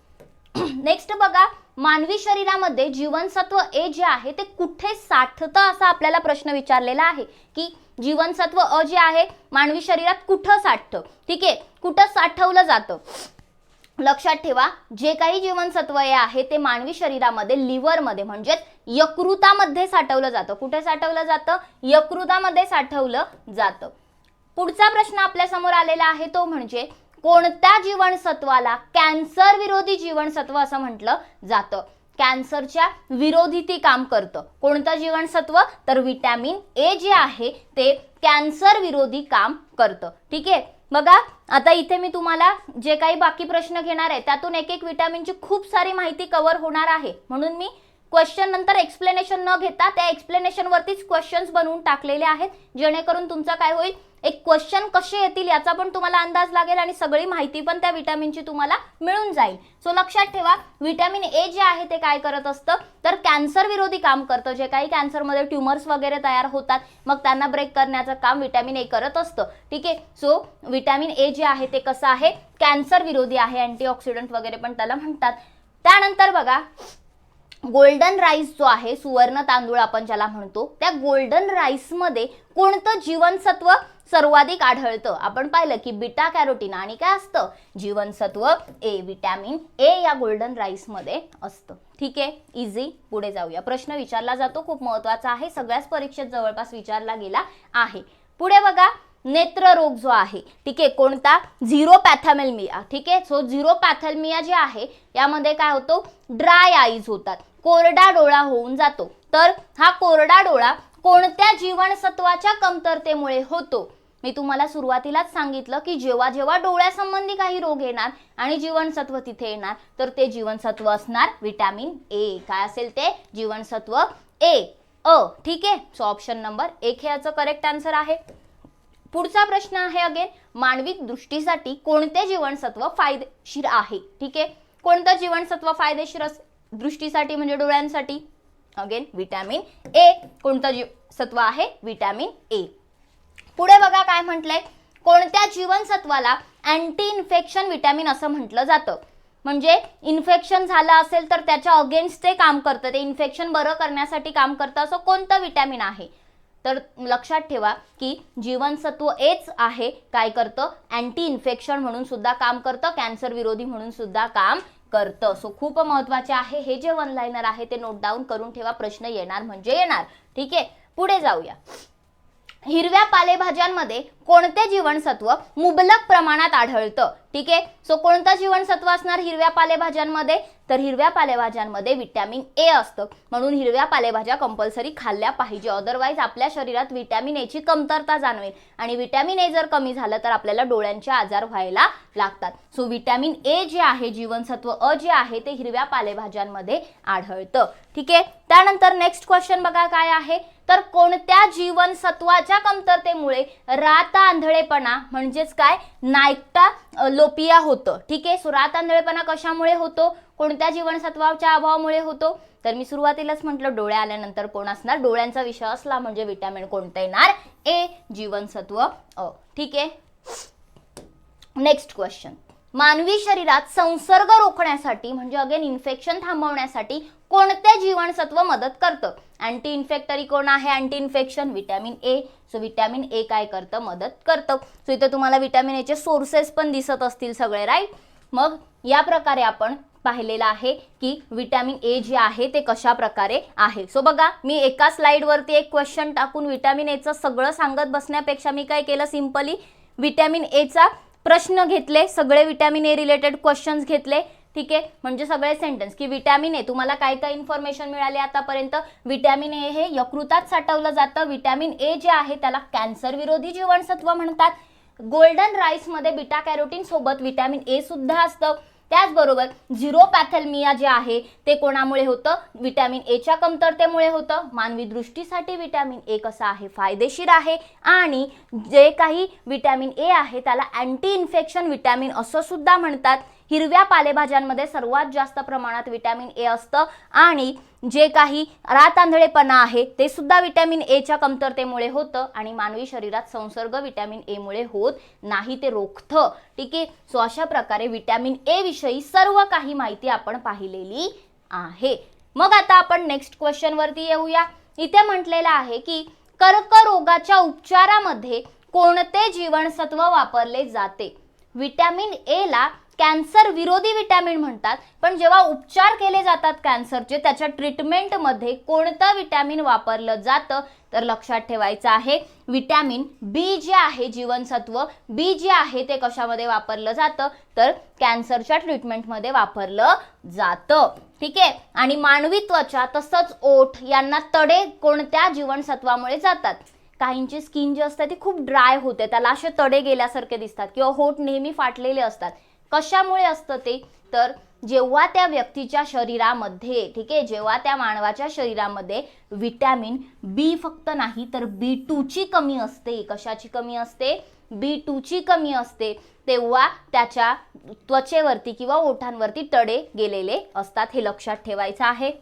नेक्स्ट बघा, मानवी शरीरामध्ये जीवनसत्व ए जे आहे ते कुठे साठतं असा आपल्याला प्रश्न विचारलेला आहे की जीवनसत्व अ जे आहे मानवी शरीरात कुठं साठतं? ठीक आहे, कुठं साठवलं जातं? लक्षात ठेवा जे काही जीवनसत्व ए आहे ते मानवी शरीरामध्ये लिव्हरमध्ये म्हणजेच यकृतामध्ये साठवलं जातं. कुठे साठवलं जातं? यकृतामध्ये साठवलं जातं. पुढचा प्रश्न आपल्या समोर आलेला आहे तो म्हणजे कोणत्या जीवनसत्वाला कॅन्सर विरोधी जीवनसत्व असं म्हटलं जातं? कॅन्सरच्या विरोधी ती काम करतं. कोणतं जीवनसत्व? तर विटॅमिन ए जे आहे ते कॅन्सर विरोधी काम करतं. ठीक आहे, बघा आता इथे मी तुम्हाला जे काही बाकी प्रश्न घेणार आहे त्यातून एक एक विटॅमिनची खूप सारी माहिती कव्हर होणार आहे, म्हणून मी क्वेश्चन नंतर एक्सप्लेनेशन न घेता त्या एक्सप्लेनेशन वरतीच क्वेश्चन्स बनवून टाकलेले आहेत, जेणेकरून तुमचा काय होईल एक क्वेश्चन कसे येतील याचा पण तुम्हाला अंदाज लागेल आणि सगळी माहिती पण त्या विटॅमिनची तुम्हाला मिळून जाईल. सो लक्षात ठेवा विटॅमिन ए जे आहे ते काय करत असतं तर कॅन्सर विरोधी काम करतं. जे काही कॅन्सरमध्ये ट्यूमर्स वगैरे तयार होतात मग त्यांना ब्रेक करण्याचं काम विटॅमिन ए करत असतं. ठीक आहे, सो विटॅमिन ए जे आहे ते कसं आहे? कॅन्सर विरोधी आहे, अँटीऑक्सिडंट वगैरे पण त्याला म्हणतात. त्यानंतर बघा गोल्डन राईस जो आहे सुवर्ण तांदूळ आपण ज्याला म्हणतो त्या गोल्डन राईस मध्ये कोणतं जीवनसत्व सर्वाधिक आढळतं? आपण पाहिलं की बीटा कॅरोटीन आणि काय असतं? जीवनसत्व ए, विटॅमिन ए या गोल्डन राईस मध्ये असतं. ठीक आहे, इझी. पुढे जाऊया. प्रश्न विचारला जातो, खूप महत्त्वाचा आहे, सगळ्याच परीक्षेत जवळपास विचारला गेला आहे. पुढे बघा नेत्र रोग जो आहे, ठीक आहे, कोणता? झिरोपॅथॅल्मिया. ठीक आहे, सो झिरोपॅथॅल्मिया जे आहे यामध्ये काय होतो? ड्राय आईज होतात, कोरडा डोळा होऊन जातो. तर हा कोरडा डोळा कोणत्या जीवनसत्वाच्या कमतरतेमुळे होतो? मी तुम्हाला सुरुवातीलाच सांगितलं की जेव्हा जेव्हा डोळ्यासंबंधी काही रोग येणार आणि जीवनसत्व तिथे येणार तर ते जीवनसत्व असणार विटॅमिन ए. काय असेल ते? जीवनसत्व ए, अ. ठीक आहे, सो ऑप्शन नंबर 1 हे याचं करेक्ट आन्सर आहे. पुढचा प्रश्न आहे अगेन मानवी दृष्टीसाठी कोणते जीवनसत्व फायदेशीर आहे? ठीक आहे, कोणतं जीवनसत्व फायदेशीर दृष्टीसाठी म्हणजे डोळ्यांसाठी? Again vitamin A. कोणतं जीवनसत्व आहे? विटॅमिन ए. पुढे बघा काय म्हटलंय, कोणत्या जीवनसत्वाला अँटी इन्फेक्शन विटॅमिन असं म्हटलं जातं? म्हणजे इन्फेक्शन झालं असेल तर त्याच्या अगेन्स्ट ते काम करतं, ते इन्फेक्शन बरं करण्यासाठी काम करतं, असं कोणतं विटॅमिन आहे? तर लक्षात ठेवा की जीवनसत्व एच आहे काय करतं? अँटी इन्फेक्शन म्हणून सुद्धा काम करतं, कॅन्सर विरोधी म्हणून सुद्धा काम करतं. सो खूप महत्त्वाचे आहे, हे जे वन लाइनर आहे ते नोट डाऊन करून ठेवा, प्रश्न येणार म्हणजे येणार. ठीक आहे, पुढे जाऊया. हिरव्या पालेभाज्यांमध्ये कोणते जीवनसत्व मुबलक प्रमाणात आढळतं? ठीक आहे, सो कोणतं जीवनसत्व असणार हिरव्या पालेभाज्यांमध्ये? तर हिरव्या पालेभाज्यांमध्ये विटॅमिन ए असतं, म्हणून हिरव्या पालेभाज्या कंपल्सरी खाल्ल्या पाहिजे, अदरवाईज आपल्या शरीरात विटॅमिन ए ची कमतरता जाणवेल आणि विटॅमिन ए जर कमी झालं तर आपल्याला डोळ्यांचे आजार व्हायला लागतात. सो विटॅमिन ए जे आहे जीवनसत्व अ जे आहे ते हिरव्या पालेभाज्यांमध्ये आढळतं. ठीक आहे, त्यानंतर नेक्स्ट क्वेश्चन बघा काय आहे, तर कोणत्या जीवनसत्वाच्या कमतरतेमुळे रात आंधळेपणा म्हणजेच काय नायक्टालोपिया होतं. ठीक आहे, सो रात आंधळेपणा कशामुळे होतो, कोणत्या जीवनसत्वाच्या अभावामुळे होतो, तर मी सुरुवातीलाच म्हटलं डोळे आल्यानंतर कोण असणार, डोळ्यांचा विषय असला म्हणजे विटॅमिन कोणतं येणार, ए जीवनसत्व अ. ठीक आहे, नेक्स्ट क्वेश्चन. मानवी शरीरात संसर्ग रोखण्यासाठी म्हणजे अगेन इन्फेक्शन थांबवण्यासाठी कोणते जीवनसत्व मदत करतं. अँटी इन्फेक्टरी कोण आहे, anti infection vitamin A. So vitamin A काय करतं, मदत करतं. सो इथे तुम्हाला विटॅमिन ए चे सोर्सेस पण दिसत असतील सगळे, राईट. मग या प्रकारे आपण पाहिलेलं आहे की विटॅमिन ए जे आहे ते कशा प्रकारे आहे. सो बघा, मी एका स्लाइड वरती एक क्वेश्चन टाकून विटॅमिन ए चं सगळं सांगत बसण्यापेक्षा मी काय केलं, सिंपली विटॅमिन ए चा प्रश्न घेतले, सगळे विटॅमिन ए रिलेटेड क्वेश्चन्स घेतले. ठीक आहे, म्हणजे सगळे सेंटेन्स की विटॅमिन ए तुम्हाला काय काय इन्फॉर्मेशन मिळाली आतापर्यंत. विटॅमिन ए हे यकृतात साठवलं जातं. विटॅमिन ए जे आहे त्याला कॅन्सर विरोधी जीवनसत्व म्हणतात. गोल्डन राईस मध्ये बीटा कॅरोटीन सोबत विटॅमिन ए सुद्धा असतं. त्याचबरोबर झिरोपॅथॅल्मिया जे आहे ते कोणामुळे होतं, विटॅमिन ए च्या कमतरतेमुळे होतं. मानवी दृष्टीसाठी विटॅमिन ए कसं आहे, फायदेशीर आहे. आणि जे काही विटॅमिन ए आहे त्याला अँटी इन्फेक्शन विटॅमिन असं सुद्धा म्हणतात. हिरव्या पालेभाज्यांमध्ये सर्वात जास्त प्रमाणात विटॅमिन ए असतं. आणि जे काही रात आंधळेपणा आहे ते सुद्धा विटॅमिन ए च्या कमतरतेमुळे होतं. आणि मानवी शरीरात संसर्ग विटॅमिन ए मुळे होत नाही, ते रोखतं. ठीक आहे, सो अशा प्रकारे विटॅमिन ए विषयी सर्व काही माहिती आपण पाहिलेली आहे. मग आता आपण नेक्स्ट क्वेश्चन वरती येऊया. इथे म्हटलेलं आहे की कर्करोगाच्या उपचारामध्ये कोणते जीवनसत्व वापरले जाते. विटॅमिन ए ला कॅन्सर विरोधी विटॅमिन म्हणतात, पण जेव्हा उपचार केले जातात कॅन्सरचे त्याच्या ट्रीटमेंटमध्ये कोणतं विटॅमिन वापरलं जातं, तर लक्षात ठेवायचं आहे विटॅमिन बी जे आहे, जीवनसत्व बी जे आहे ते कशामध्ये वापरलं जातं, तर कॅन्सरच्या ट्रीटमेंटमध्ये वापरलं जातं. ठीक आहे, आणि मानवी त्वचा तसंच ओठ यांना तडे कोणत्या जीवनसत्वामुळे जातात. काहींची स्किन जी असते ती खूप ड्राय होते, त्याला असे तडे गेल्यासारखे दिसतात किंवा होठ नेहमी फाटलेले असतात. कशामुळे असतं ते, तर जेव्हा त्या व्यक्तीच्या शरीरामध्ये, ठीक आहे, जेव्हा त्या मानवाच्या शरीरामध्ये विटॅमिन बी फक्त नाही तर B2 ची कमी असते. कशाची कमी असते, B2 ची कमी असते, तेव्हा त्याच्या त्वचेवरती किंवा ओठांवरती तडे गेलेले असतात. हे लक्षात ठेवायचं आहे.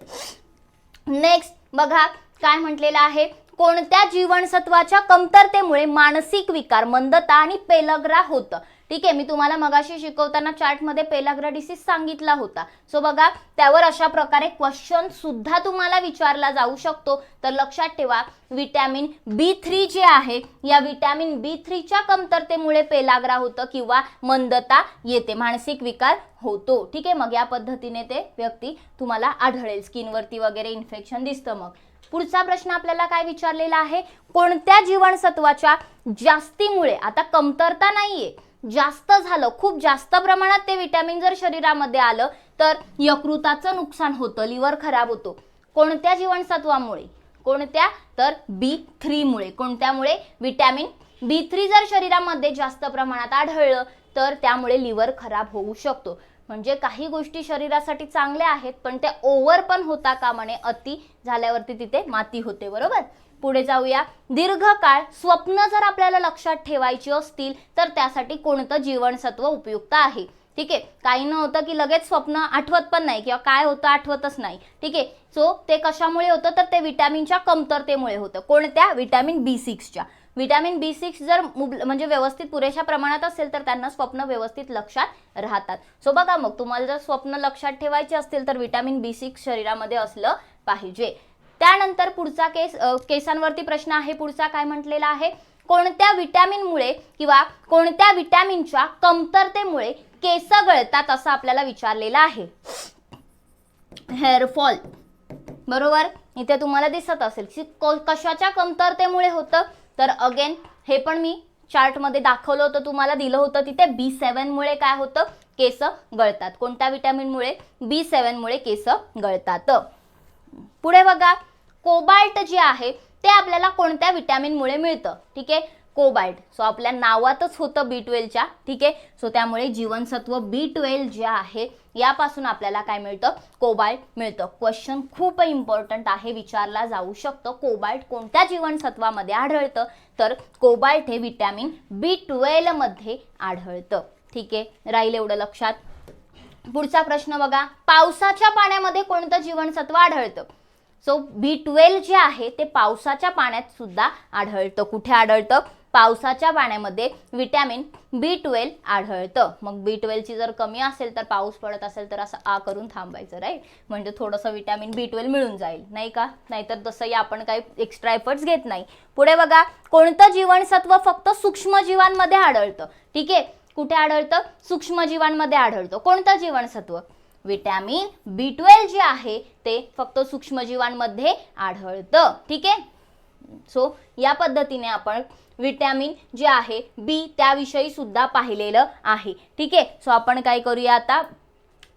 नेक्स्ट बघा काय म्हटलेलं आहे, कोणत्या जीवनसत्वाच्या कमतरतेमुळे मानसिक विकार, मंदता आणि पेलग्रा होतं. ठीक आहे, मी तुम्हाला मगाशी शिकवताना चार्टमध्ये पेलग्रा डिसीज सांगितला होता. सो बघा, त्यावर अशा प्रकारे क्वेश्चन सुद्धा तुम्हाला विचारला जाऊ शकतो. तर लक्षात ठेवा विटॅमिन B3 जे आहे, या विटॅमिन B3 च्या कमतरतेमुळे पेलाग्रा होतं किंवा मंदता येते, मानसिक विकार होतो. ठीक आहे, मग या पद्धतीने ते व्यक्ती तुम्हाला आढळेल, स्किनवरती वगैरे इन्फेक्शन दिसतं. मग पुढचा प्रश्न आपल्याला काय विचारलेला आहे, कोणत्या जीवनसत्वाच्या जास्तीमुळे, आता कमतरता नाहीये, जास्त झालं, खूप जास्त प्रमाणात ते विटॅमिन जर शरीरामध्ये आलं तर यकृताचं नुकसान होतं, लिव्हर खराब होतो. कोणत्या जीवनसत्वामुळे, कोणत्या, तर B3 मुळे. कोणत्यामुळे, विटॅमिन B3 जर शरीरामध्ये जास्त प्रमाणात आढळलं तर त्यामुळे लिव्हर खराब होऊ शकतो. म्हणजे काही गोष्टी शरीरासाठी चांगल्या आहेत पण त्या ओव्हर पण होता कामा नये, अति झाल्यावरती तिथे माती होते. बरोबर, पुढे जाऊया. दीर्घकाळ स्वप्न जर आपल्याला लक्षात ठेवायची असतील तर त्यासाठी कोणतं जीवनसत्व उपयुक्त आहे. ठीक आहे, काही न होतं की लगेच स्वप्न आठवत पण नाही किंवा काय होतं आठवतच नाही. ठीक आहे, सो ते कशामुळे होतं, तर ते विटॅमिनच्या कमतरतेमुळे होतं. कोणत्या, विटॅमिन B6 च्या. विटॅमिन B6 जर म्हणजे व्यवस्थित पुरेशा प्रमाणात असेल तर त्यांना स्वप्न व्यवस्थित लक्षात राहतात. सो बघा, मग तुम्हाला जर स्वप्न लक्षात ठेवायचे असतील तर विटॅमिन B6 शरीरामध्ये असलं पाहिजे. त्यानंतर पुढचा केसांवरती प्रश्न आहे. पुढचा काय म्हटलेला आहे, कोणत्या विटॅमिनमुळे किंवा कोणत्या विटॅमिनच्या कमतरतेमुळे केस गळतात असं आपल्याला विचारलेलं आहे. हेअरफॉल, बरोबर, इथे तुम्हाला दिसत असेल की कशाच्या कमतरतेमुळे होतं, तर अगेन हे पण मी चार्ट मध्ये दाखवलं होतं, तुम्हाला दिलं होतं तिथे. B7 मुळे काय होतं, केस गळतात. कोणत्या विटॅमिनमुळे, B7 मुळे केस गळतात. पुढे बघा, कोबाल्ट जे आहे ते आपल्याला कोणत्या विटॅमिनमुळे मिळतं. ठीक आहे, कोबाल्ट. सो आपल्या नावातच होतं B12च्या, ठीक आहे. सो त्यामुळे जीवनसत्व B12 जे आहे यापासून आपल्याला काय मिळतं, कोबाल्ट मिळतं. क्वेश्चन खूप इम्पॉर्टंट आहे, विचारला जाऊ शकतो. कोबाल्ट कोणत्या जीवनसत्वामध्ये आढळतं, तर कोबाल्ट हे विटॅमिन B12 मध्ये आढळतं. ठीक आहे, राहील एवढं लक्षात. पुढचा प्रश्न बघा, पावसाच्या पाण्यामध्ये कोणतं जीवनसत्व आढळतं. सो B12 जे आहे ते पावसाच्या पाण्यात सुद्धा आढळतं. कुठे आढळतं, पावसाच्या पाण्यामध्ये विटॅमिन B12 आढळतं. मग B12 ची जर कमी असेल तर पाऊस पडत असेल तर असं आ करून थांबायचं, राईट. म्हणजे थोडंसं विटॅमिन B12 मिळून जाईल, नाही का. नाहीतर तसंही आपण काही एक्स्ट्रा एफर्ट्स घेत नाही. पुढे बघा, कोणतं जीवनसत्व फक्त सूक्ष्मजीवांमध्ये आढळतं. ठीक आहे, कुठे आढळतं, सूक्ष्मजीवांमध्ये आढळतं. कोणतं जीवनसत्व, विटॅमिन B12 जे आहे ते फक्त सूक्ष्मजीवांमध्ये आढळतं. ठीक आहे. सो या पद्धतीने आपण विटॅमिन जे आहे बी त्याविषयी सुद्धा पाहिलेलं आहे. ठीक आहे. सो आपण काय करूया आता,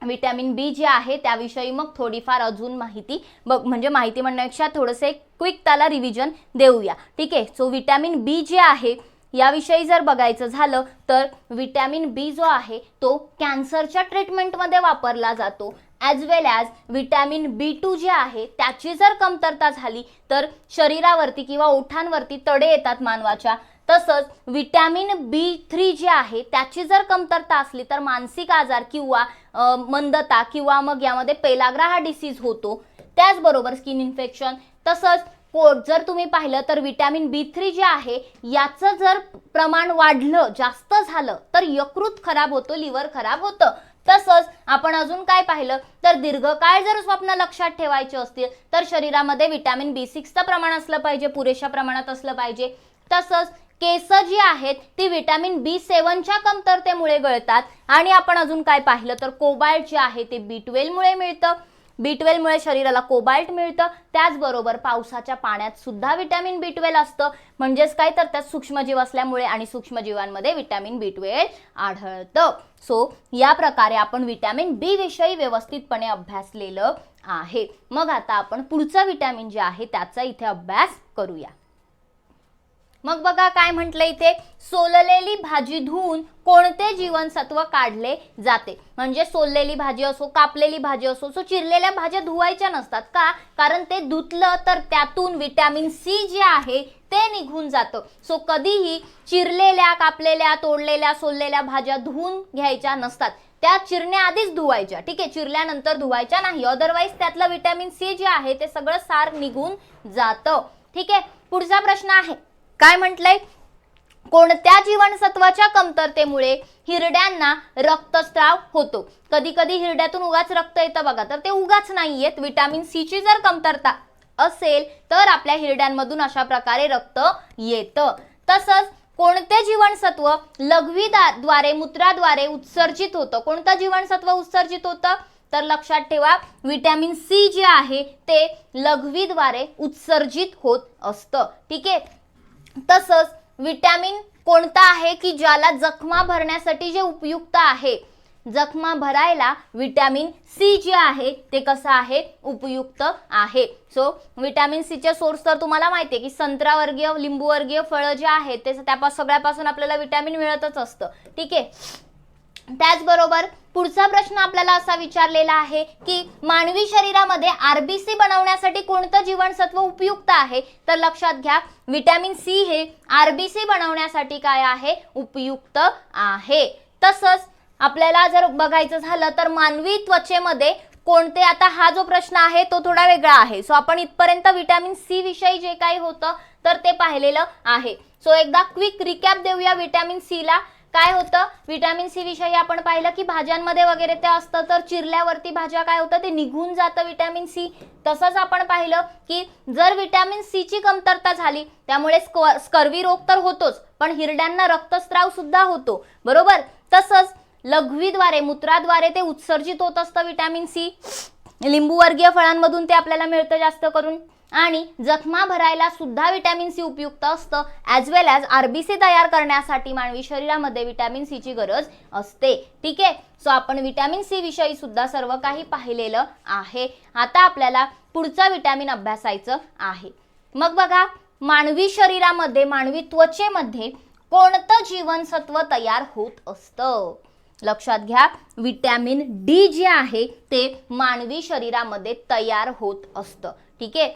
विटॅमिन बी जे आहे त्याविषयी मग थोडीफार अजून माहिती म्हणजे माहिती म्हणण्यापेक्षा थोडंसं क्विक त्याला रिव्हिजन देऊया. ठीक आहे. सो विटॅमिन बी जे आहे याविषयी जर बघायचं झालं तर विटॅमिन बी जो आहे तो कॅन्सरच्या ट्रीटमेंटमध्ये वापरला जातो. ॲज वेल ॲज विटॅमिन B2 जे आहे त्याची जर कमतरता झाली तर शरीरावरती किंवा ओठांवरती तडे येतात मानवाच्या. तसंच विटॅमिन B3 जे आहे त्याची जर कमतरता असली तर मानसिक आजार किंवा मंदता किंवा मग यामध्ये पेलाग्रा हा डिसीज होतो. त्याचबरोबर स्किन इन्फेक्शन. तसंच जर तुम्ही पाहिलं तर विटॅमिन B3 जे आहे याचं जर प्रमाण वाढलं, जास्त झालं तर यकृत खराब होतो, लिव्हर खराब होतं. तसंच आपण अजून काय पाहिलं तर दीर्घकाळ जर स्वप्न लक्षात ठेवायचे असतील तर शरीरामध्ये विटॅमिन B6चं प्रमाण असलं पाहिजे, पुरेशा प्रमाणात असलं पाहिजे. तसंच केस जी आहेत ती विटॅमिन B7च्या कमतरतेमुळे गळतात. आणि आपण अजून काय पाहिलं तर कोबाल्ट जे आहे ते B12 मुळे मिळतं. B12 मुळे शरीराला कोबाल्ट मिळतं. त्याचबरोबर पावसाच्या पाण्यात सुद्धा विटॅमिन B12 असतं. म्हणजेच काय तर त्यात सूक्ष्मजीव असल्यामुळे आणि सूक्ष्मजीवांमध्ये विटॅमिन B12 आढळतं. सो या प्रकारे आपण विटॅमिन बी विषयी व्यवस्थितपणे अभ्यासलेलं आहे. मग आता आपण पुढचं विटॅमिन जे आहे त्याचा इथे अभ्यास करूया. मग बघा काय म्हटलं इथे, सोललेली भाजी धुवून कोणते जीवनसत्व काढले जाते. म्हणजे सोललेली भाजी असो, कापलेली भाजी असो, सो चिरलेल्या भाज्या धुवायच्या नसतात का, कारण ते धुतलं तर त्यातून विटॅमिन सी जे आहे ते निघून जातं. सो कधीही चिरलेल्या, कापलेल्या, तोडलेल्या, सोललेल्या भाज्या धुवून घ्यायच्या नसतात. त्या चिरण्याआधीच धुवायच्या. ठीक आहे, चिरल्यानंतर धुवायच्या नाही, अदरवाईज त्यातलं विटॅमिन सी जे आहे ते सगळं सार निघून जातं. ठीक आहे. पुढचा प्रश्न आहे, काय म्हटलंय, कोणत्या जीवनसत्वाच्या कमतरतेमुळे हिरड्यांना रक्तस्राव होतो. कधी कधी हिरड्यातून उगाच रक्त येतं बघा, तर ते उगाच नाही येत. विटॅमिन सी ची जर कमतरता असेल तर आपल्या हिरड्यांमधून अशा प्रकारे रक्त येतं. तसंच कोणते जीवनसत्व लघवीद्वारे मूत्राद्वारे उत्सर्जित होतं. कोणतं जीवनसत्व उत्सर्जित होतं तर लक्षात ठेवा, विटॅमिन सी जे आहे ते लघवीद्वारे उत्सर्जित होत असतं. ठीक आहे. तसंच विटॅमिन कोणता आहे की ज्याला जखमा भरण्यासाठी जे उपयुक्त आहे. जखमा भरायला विटॅमिन सी जे आहे ते कसं आहे, उपयुक्त आहे. सो विटॅमिन सी चे सोर्स तर तुम्हाला माहिती आहे की संत्रावर्गीय, लिंबूवर्गीय फळं जे आहेत ते सगळ्यापासून आपल्याला विटॅमिन मिळतच असतं. ठीक आहे. त्याचबरोबर पुढचा प्रश्न आपल्याला असा विचारलेला आहे की मानवी शरीरामध्ये आरबीसी बनवण्यासाठी कोणतं जीवनसत्व उपयुक्त आहे. तर लक्षात घ्या, विटॅमिन सी हे आरबीसी बनवण्यासाठी काय आहे, उपयुक्त आहे. तसंच आपल्याला जर बघायचं झालं तर मानवी त्वचेमध्ये कोणते, आता हा जो प्रश्न आहे तो थोडा वेगळा आहे. सो आपण इथपर्यंत विटॅमिन सी विषयी जे काही होतं तर ते पाहिलेलं आहे. सो एकदा क्विक रिकॅप देऊया. विटॅमिन सी ला काय होतं, विटॅमिन सी विषयी आपण पाहिलं की भाज्यांमध्ये वगैरे ते असतं, तर चिरल्यावरती भाज्या काय होतं ते निघून जातं विटॅमिन सी. तसंच आपण पाहिलं की जर विटॅमिन सी ची कमतरता झाली त्यामुळे स्कर्वी रोग तर होतोच, पण हिरड्यांना रक्तस्राव सुद्धा होतो. बरोबर. तसंच लघवीद्वारे, मूत्राद्वारे ते उत्सर्जित होत असतं विटॅमिन सी. लिंबूवर्गीय फळांमधून ते आपल्याला मिळतं जास्त करून. आणि जखमा भरायला सुद्धा विटॅमिन सी उपयुक्त असतं. ॲज वेल ॲज आरबीसी तयार करण्यासाठी मानवी शरीरामध्ये विटॅमिन सी ची गरज असते. ठीक आहे. सो आपण विटॅमिन सी विषयी सुद्धा सर्व काही पाहिलेलं आहे. आता आपल्याला पुढचा विटॅमिन अभ्यासायचं आहे. मग बघा, मानवी शरीरामध्ये, मानवी त्वचेमध्ये कोणतं जीवनसत्व तयार होत असतं? लक्षात घ्या, विटॅमिन डी जे आहे ते मानवी शरीरामध्ये तयार होत असतं. ठीक आहे,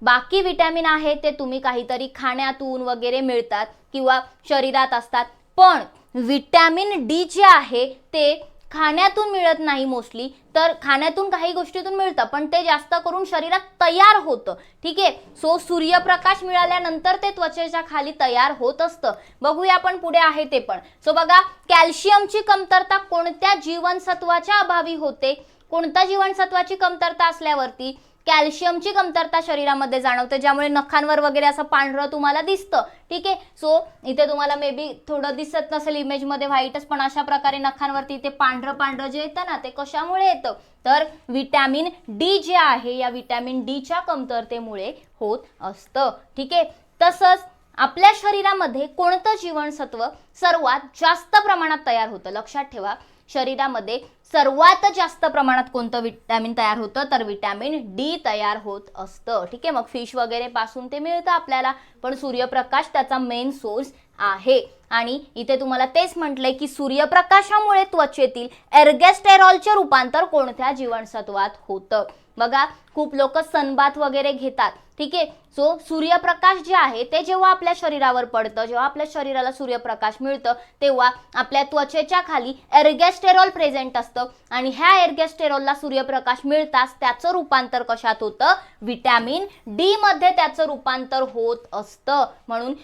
बाकी विटॅमिन आहे ते तुम्ही काहीतरी खाण्यातून वगैरे मिळतात किंवा शरीरात असतात, पण विटॅमिन डी जे आहे ते खाण्यातून मिळत नाही मोस्टली, तर खाण्यातून काही गोष्टीतून मिळतं पण ते जास्त करून शरीरात तयार होतं. ठीक आहे, सो सूर्यप्रकाश मिळाल्यानंतर ते त्वचेच्या खाली तयार होत असतं. बघूया आपण पुढे आहे ते पण. सो बघा, कॅल्शियमची कमतरता कोणत्या जीवनसत्वाच्या अभावी होते? कोणत्या जीवनसत्वाची कमतरता असल्यावरती कॅल्शियमची कमतरता शरीरामध्ये जाणवते, ज्यामुळे नखांवर वगैरे असं पांढरं तुम्हाला दिसतं. ठीक आहे, सो इथे तुम्हाला मे बी थोडं दिसत नसेल इमेजमध्ये व्हाईटच, पण अशा प्रकारे नखांवरती इथे पांढरं पांढरं जे येतं ना, ते कशामुळे येतं? तर विटॅमिन डी जे आहे या विटॅमिन डीच्या कमतरतेमुळे होत असतं. ठीक आहे, तसंच आपल्या शरीरामध्ये कोणतं जीवनसत्व सर्वात जास्त प्रमाणात तयार होतं? लक्षात ठेवा, शरीरामध्ये सर्वात जास्त प्रमाणात कोणतं विटॅमिन तयार होतं? तर विटॅमिन डी तयार होत असतं. ठीक आहे, मग फिश वगैरे पासून ते मिळतं आपल्याला, पण सूर्यप्रकाश त्याचा मेन सोर्स आहे. आणि इथे तुम्हाला तेच म्हटलंय की सूर्यप्रकाशामुळे त्वचेतील एर्गेस्टेरॉलचे रूपांतर कोणत्या जीवनसत्वात होतं? बघा, खूप लोक सनबाथ वगैरे घेतात. ठीक आहे, सो सूर्यप्रकाश जे आहे ते जेव्हा आपल्या शरीरावर पडतं, जेव्हा आपल्या शरीराला सूर्यप्रकाश मिळतं, तेव्हा आपल्या त्वचेच्या खाली एर्गेस्टेरॉल प्रेझेंट असतं आणि ह्या एर्गेस्टेरॉलला सूर्यप्रकाश मिळताच त्याचं रूपांतर कशात होतं? विटॅमिन डी मध्ये त्याचं रूपांतर होत असतं. म्हणून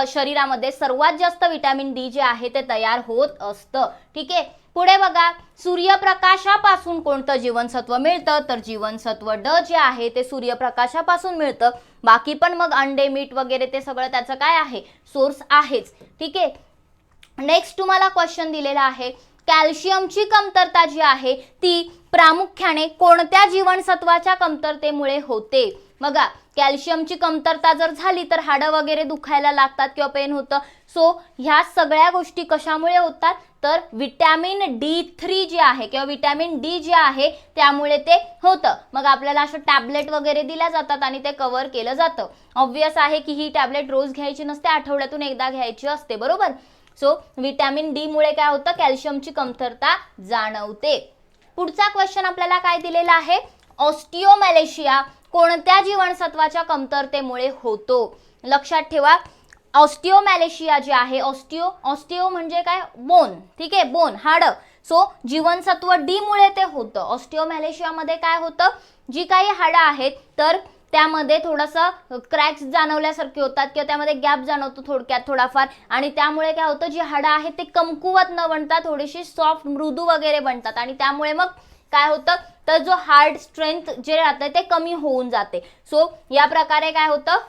शरीरामध्ये सर्वात जास्त विटॅमिन डी जे आहे ते तयार होत असतं. ठीक आहे, पुढे बघा, सूर्यप्रकाशापासून कोणतं जीवनसत्व मिळतं? तर जीवनसत्व ड जे आहे ते सूर्यप्रकाशापासून मिळतं. बाकी पण मग अंडे, मीठ वगैरे ते सगळं त्याचं काय आहे? सोर्स आहेच. ठीक आहे, नेक्स्ट तुम्हाला क्वेश्चन दिलेला आहे, कॅल्शियमची कमतरता जी आहे ती प्रामुख्याने कोणत्या जीवनसत्वाच्या कमतरतेमुळे होते? बघा, कॅल्शियमची कमतरता जर झाली तर हाडं वगैरे दुखायला लागतात किंवा पेन होतं. सो ह्या सगळ्या गोष्टी कशामुळे होतात? तर विटॅमिन D3 जे आहे किंवा विटॅमिन डी जे आहे त्यामुळे ते होतं. मग आपल्याला असं टॅबलेट वगैरे दिल्या जातात आणि ते कव्हर केलं जातं. ऑब्वियस आहे की ही टॅबलेट रोज घ्यायची नसते, आठवड्यातून एकदा घ्यायची असते, बरोबर? सो विटॅमिन डी मुळे काय होतं? कॅल्शियमची कमतरता जाणवते. पुढचा क्वेश्चन आपल्याला काय दिलेला आहे? ऑस्टिओमॅलेशिया कोणत्या जीवनसत्वाच्या कमतरतेमुळे होतो? लक्षात ठेवा, ऑस्टिओमॅलेशिया जे आहे, ऑस्टिओ म्हणजे काय? बोन. ठीक आहे, बोन, हाडं. सो जीवनसत्व डी मुळे ते होतं. ऑस्टिओमॅलेशियामध्ये काय होतं? जी काही हाडं आहेत तर त्यामध्ये थोडंसं क्रॅक्स जाणवल्यासारखे होतात किंवा त्यामध्ये गॅप जाणवतो थोडक्यात थोडाफार, आणि त्यामुळे काय होतं? जी हाडं आहेत ते कमकुवत न बनता थोडीशी सॉफ्ट, मृदू वगैरे बनतात आणि त्यामुळे मग काय होतं? तर जो हार्ड स्ट्रेंथ जे राहतं ते कमी होऊन जाते. सो या प्रकारे काय होतं?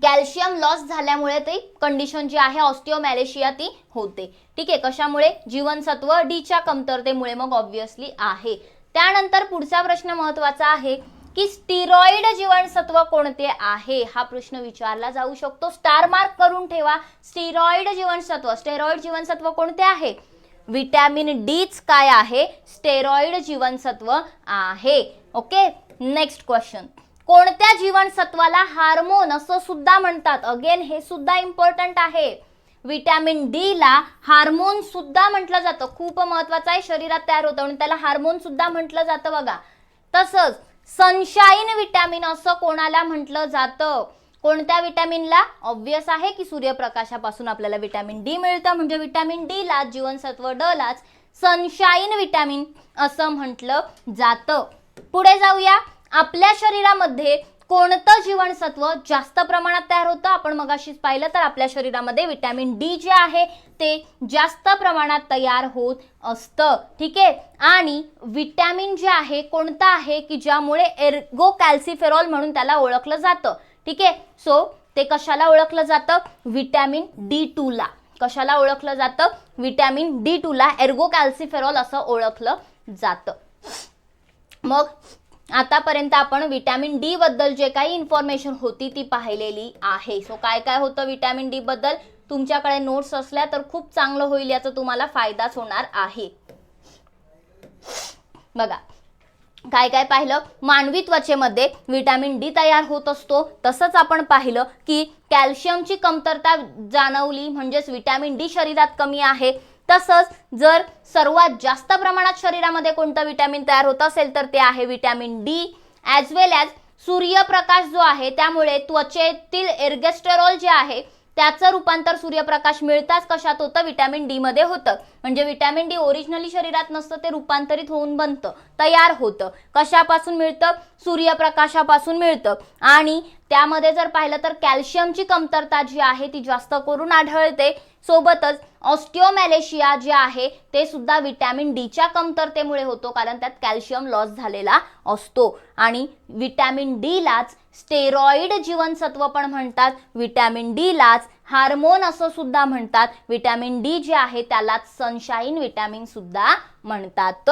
कॅल्शियम लॉस झाल्यामुळे ती कंडिशन जी आहे ऑस्टिओमॅलेशिया ती होते. ठीक आहे, कशामुळे? जीवनसत्व डीच्या कमतरतेमुळे मग ऑब्विसली आहे. त्यानंतर पुढचा प्रश्न महत्त्वाचा आहे की स्टिरॉइड जीवनसत्व कोणते आहे? हा प्रश्न विचारला जाऊ शकतो. स्टार मार्क करून ठेवा. स्टिरॉइड जीवनसत्व कोणते आहे? विटॅमिन डीच काय आहे? स्टेरॉइड जीवनसत्व आहे. ओके, नेक्स्ट क्वेश्चन, कोणत्या जीवनसत्वाला हार्मोन असं सुद्धा म्हणतात? अगेन हे सुद्धा इम्पॉर्टंट आहे. विटॅमिन डी ला हार्मोन सुद्धा म्हटलं जातं. खूप महत्वाचं आहे, शरीरात तयार होतं आणि त्याला हार्मोन सुद्धा म्हटलं जातं. बघा, तसंच सनशाईन विटॅमिन असं कोणाला म्हटलं जातं? कोणत्या विटॅमिनला? ऑब्वियस आहे की सूर्यप्रकाशापासून आपल्याला विटॅमिन डी मिळतं, म्हणजे विटॅमिन डी ला, जीवनसत्व ड लाच सनशाईन विटॅमिन असं म्हटलं जातं. पुढे जाऊया, आपल्या शरीरामध्ये कोणतं जीवनसत्व जास्त प्रमाणात तयार होतं? आपण मगाशीच पाहिलं तर आपल्या शरीरामध्ये विटॅमिन डी जे आहे ते जास्त प्रमाणात तयार होत असतं. ठीक आहे, आणि विटॅमिन जे आहे कोणतं आहे की ज्यामुळे एर्गो कॅल्सिफेरॉल म्हणून त्याला ओळखलं जातं. ठीक आहे, सो ते कशाला ओळखलं जातं? विटॅमिन D2 ला. कशाला ओळखलं जातं? विटॅमिन D2 ला एर्गो कॅल्सिफेरॉल असं ओळखलं जातं. मग आतापर्यंत आपण विटॅमिन डी बद्दल जे काही इन्फॉर्मेशन होती ती पाहिलेली आहे. सो काय काय होतं विटॅमिन डी बद्दल? तुमच्याकडे नोट्स असल्या तर खूप चांगलं होईल, याचा तुम्हाला फायदाच होणार आहे. बघा, काय काय पाहिलं, मानवी त्वचेमध्ये विटॅमिन डी तयार होत असतो. तसंच आपण पाहिलं की कॅल्शियमची कमतरता जाणवली म्हणजेच विटॅमिन डी शरीरात कमी आहे. तसंच जर सर्वात जास्त प्रमाणात शरीरामध्ये कोणतं विटॅमिन तयार होत असेल तर ते आहे विटॅमिन डी. ॲज वेल ॲज सूर्यप्रकाश जो आहे त्यामुळे त्वचेतील एर्गेस्टेरॉल जे आहे त्याचं रूपांतर सूर्यप्रकाश मिळताच कशात होतं, विटॅमिन डी मध्ये होतं. म्हणजे विटॅमिन डी ओरिजिनली शरीरात नसतं, ते रूपांतरित होऊन बनतं, तयार होतं. कशापासून मिळतं, सूर्यप्रकाशापासून मिळतं. आणि त्यामध्ये जर पाहिलं तर कॅल्शियमची कमतरता जी आहे ती जास्त करून आढळते. सोबतच ऑस्टिओमॅलेशिया जे आहे ते सुद्धा विटॅमिन डीच्या कमतरतेमुळे होतो, कारण त्यात कॅल्शियम लॉस झालेला असतो. आणि विटॅमिन डीलाच स्टेरॉइड जीवनसत्व पण म्हणतात, विटॅमिन डीलाच हार्मोन असं सुद्धा म्हणतात. विटॅमिन डी जे आहे त्यालाच सनशाईन विटॅमिन सुद्धा म्हणतात.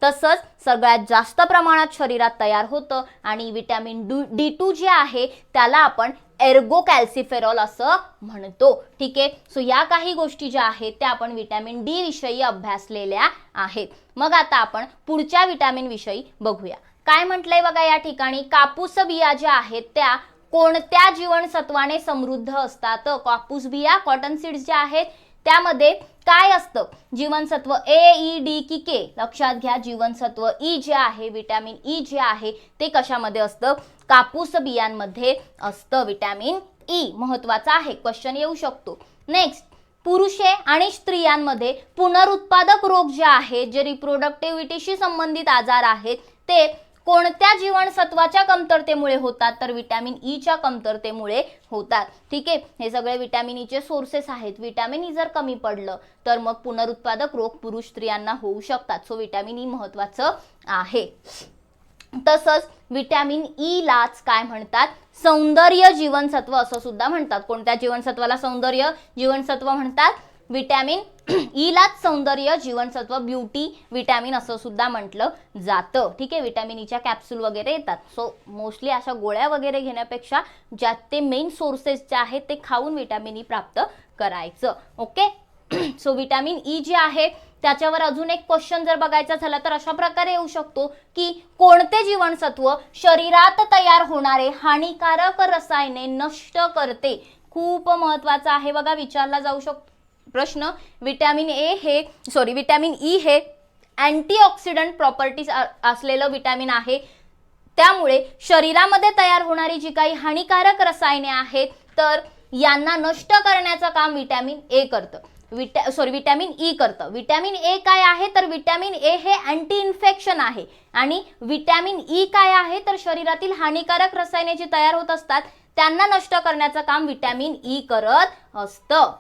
तसंच सगळ्यात जास्त प्रमाणात शरीरात तयार होतं आणि विटॅमिन D2 जे आहे त्याला आपण एर्गो कॅल्सिफेरॉल असं म्हणतो. ठीक आहे. सो या काही गोष्टी ज्या आहेत त्या आपण विटॅमिन डी विषयी अभ्यासलेल्या आहेत. मग आता आपण पुढच्या विटॅमिन विषयी बघूया. काय म्हटलंय बघा या ठिकाणी, कापूस बिया ज्या आहेत त्या कोणत्या जीवनसत्वाने समृद्ध असतात. कापूस बिया, कॉटन सीड्स ज्या आहेत त्यामध्ये काय असतं, जीवनसत्व ए, ई, डी की के. लक्षात घ्या, जीवनसत्व ई जे आहे, विटॅमिन ई जे आहे ते कशामध्ये असतं, कापूस बियांमध्ये असतं. विटॅमिन ई महत्वाचा आहे, क्वेश्चन येऊ शकतो. नेक्स्ट, पुरुषे आणि स्त्रियांमध्ये पुनरुत्पादक रोग जे आहेत, जे रिप्रोडक्टिव्हिटीशी संबंधित आजार आहेत ते कोणत्या जीवनसत्वाच्या कमतरतेमुळे होतात, तर विटॅमिन ई च्या कमतरतेमुळे होतात. ठीक आहे. हे सगळे विटॅमिन ई चे सोर्सेस आहेत. विटॅमिन ई जर कमी पडलं तर मग पुनरुत्पादक रोग पुरुष स्त्रियांना होऊ शकतात. सो विटॅमिन ई महत्वाचं आहे. तसंच विटॅमिन ई लाच काय म्हणतात, सौंदर्य जीवनसत्व असं सुद्धा म्हणतात. कोणत्या जीवनसत्वाला सौंदर्य जीवनसत्व म्हणतात, विटॅमिन ई लाच सौंदर्य जीवनसत्व, ब्युटी विटॅमिन असं सुद्धा म्हटलं जातं. ठीक आहे. विटॅमिन ईच्या कॅप्सूल वगैरे येतात. सो मोस्टली अशा गोळ्या वगैरे घेण्यापेक्षा ज्यात ते मेन सोर्सेस जे आहेत ते खाऊन विटॅमिन ई प्राप्त करायचं. ओके. सो विटॅमिन ई जे आहे त्याच्यावर अजून एक क्वेश्चन जर बघायचा झाला तर अशा प्रकारे येऊ शकतो की कोणते जीवनसत्व शरीरात तयार होणारे हानिकारक रसायने नष्ट करते. खूप महत्वाचं आहे बघा, विचारला जाऊ शकतो प्रश्न. विटॅमिन ई हे अँटीऑक्सिडंट प्रॉपर्टीज असलेलं विटॅमिन आहे. त्यामुळे शरीरामध्ये तयार होणारी जी काही हानिकारक रसायने आहेत तर यांना नष्ट करण्याचं काम विटॅमिन ए करतं. विटॅमिन ई करतं. विटॅमिन ए काय आहे तर विटॅमिन ए हे अँटी इन्फेक्शन आहे आणि विटॅमिन ई काय आहे तर शरीरातील हानिकारक रसायने जी तयार होत असतात त्यांना नष्ट करण्याचं काम विटॅमिन ई करत असतं.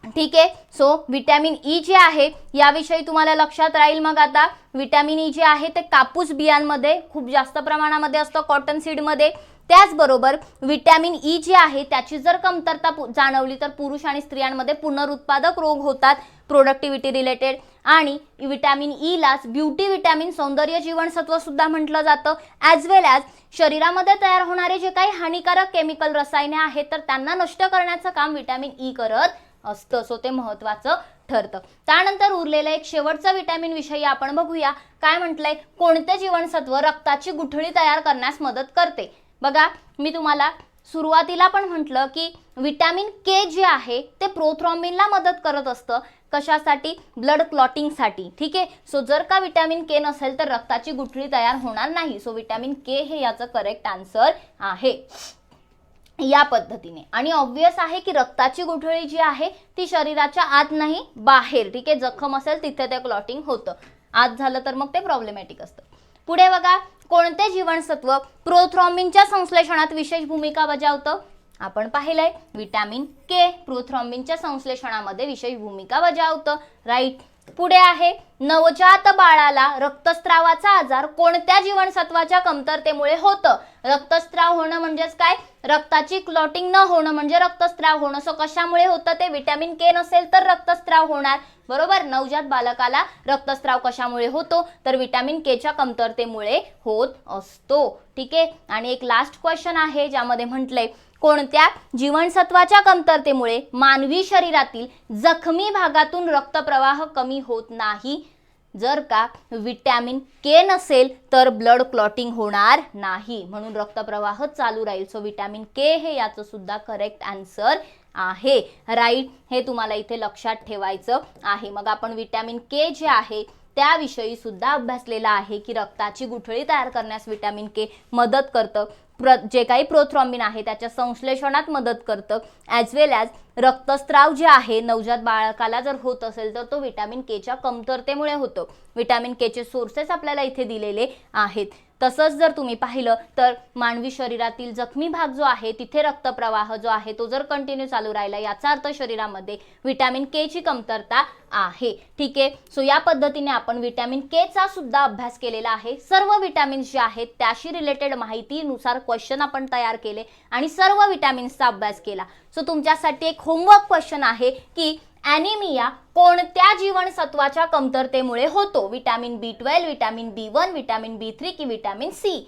ठीक आहे. सो विटॅमिन ई जे आहे याविषयी तुम्हाला लक्षात राहील. मग आता विटॅमिन ई जे आहे ते कापूस बियांमध्ये खूप जास्त प्रमाणामध्ये असतं, कॉटन सीडमध्ये. त्याचबरोबर विटॅमिन ई जे आहे त्याची जर कमतरता जाणवली तर पुरुष आणि स्त्रियांमध्ये पुनरुत्पादक रोग होतात, प्रोडक्टिव्हिटी रिलेटेड. आणि विटॅमिन ई लाच ब्युटी विटॅमिन, सौंदर्य जीवनसत्व सुद्धा म्हटलं जातं. ॲज वेल ॲज शरीरामध्ये तयार होणारे जे काही हानिकारक केमिकल रसायने आहेत तर त्यांना नष्ट करण्याचं काम विटॅमिन ई करत असतं. सो ते महत्वाचं ठरतं. त्यानंतर उरलेलं एक शेवटचा विटॅमिन विषयी आपण बघूया. काय म्हटलंय, कोणते जीवनसत्व रक्ताची गुठळी तयार करण्यास मदत करते. बघा, मी तुम्हाला सुरुवातीला पण म्हटलं की विटॅमिन के जे आहे ते प्रोथ्रॉम्बिनला मदत करत असतं. कशासाठी, ब्लड क्लॉटिंगसाठी. ठीक आहे. सो जर का विटॅमिन के नसेल तर रक्ताची गुठळी तयार होणार नाही. सो विटॅमिन के हे याचं करेक्ट आन्सर आहे या पद्धतीने. आणि ऑब्वियस आहे की रक्ताची गुठळी जी आहे ती शरीराच्या आत नाही, बाहेर. ठीक आहे. जखम असेल तिथे ते क्लॉटिंग होतं, आत झालं तर मग ते प्रॉब्लेमॅटिक असतं. पुढे बघा, कोणते जीवनसत्व प्रोथ्रॉम्बिनच्या संश्लेषणात विशेष भूमिका बजावतं. आपण पाहिलंय विटॅमिन के प्रोथ्रॉम्बिनच्या संश्लेषणामध्ये विशेष भूमिका बजावतं. राईट. पुढे आहे, नवजात बाळाला रक्तस्रावाचा आजार कोणत्या जीवनसत्वाच्या कमतरतेमुळे होतं. रक्तस्राव होणं म्हणजेच काय, रक्ताची क्लॉटिंग न होणं म्हणजे रक्तस्राव होणं. सो कशामुळे होतं ते, विटॅमिन के नसेल तर रक्तस्राव होणार. बरोबर. नवजात बालकाला रक्तस्राव कशामुळे होतो तर विटॅमिन के च्या कमतरतेमुळे होत असतो. ठीक आहे. आणि एक लास्ट क्वेश्चन आहे ज्यामध्ये म्हटलंय, कोणत्या जीवनसत्वाच्या कमतरतेमुळे मानवी शरीरातील जखमी भागातून रक्तप्रवाह कमी होत नाही. जर का विटॅमिन के नसेल तर ब्लड क्लॉटिंग होणार नाही, म्हणून रक्तप्रवाह चालू राहील. सो विटॅमिन के हे याचं सुद्धा करेक्ट आन्सर आहे. राईट, हे तुम्हाला इथे लक्षात ठेवायचं आहे. मग आपण विटॅमिन के जे आहे त्याविषयी सुद्धा अभ्यासलेला आहे की रक्ताची गुठळी तयार करण्यास विटॅमिन के मदत करतं. जे काही प्रोथ्रॉम्बिन आहे त्याच्या संश्लेषणात मदत करतं. ॲज वेल ॲज रक्तस्राव जे आहे नवजात बाळकाला जर होत असेल तर तो विटॅमिन केच्या कमतरतेमुळे होतो. विटॅमिन केचे सोर्सेस आपल्याला इथे दिलेले आहेत. तसंच जर तुम्ही पाहिलं तर मानवी शरीरातील जखमी भाग जो आहे तिथे रक्तप्रवाह जो आहे तो जर कंटिन्यू चालू राहिला याचा अर्थ शरीरामध्ये विटॅमिन के ची कमतरता आहे. ठीक आहे. सो या पद्धतीने आपण विटॅमिन के चा सुद्धा अभ्यास केलेला आहे. सर्व विटॅमिन्स जे आहेत त्याशी रिलेटेड माहितीनुसार क्वेश्चन आपण तयार केले आणि सर्व विटॅमिन्सचा अभ्यास केला. सो तुमच्यासाठी एक होमवर्क क्वेश्चन आहे की ॲनिमिया कोणत्या जीवनसत्वाच्या कमतरतेमुळे होतो? Vitamin B12, vitamin B1, vitamin B3 की विटॅमिन सी?